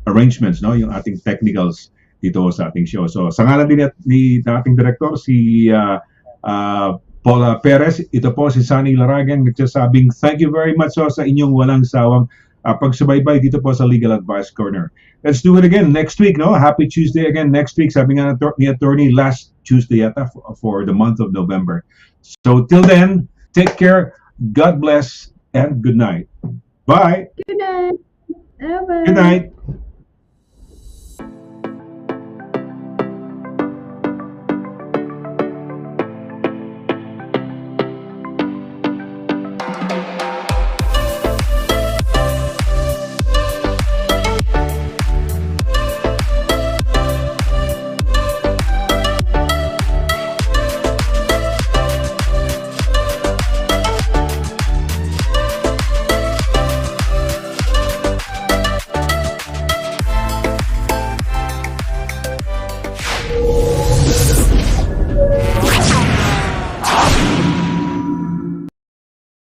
arrangements, no? Yung ating technicals dito sa ating show. So, sa ngalan din ni ating director, si Paula Perez, ito po si Sonny Laragan, nagsasabing thank you very much sa inyong walang sawang pagsubaybay dito po sa Legal Advice Corner. Let's do it again next week, no? Happy Tuesday again next week. Sabi nga ni attorney, last Tuesday yata for the month of November. So till then, take care, God bless, and good night. Bye. Good night. Bye-bye. Good night.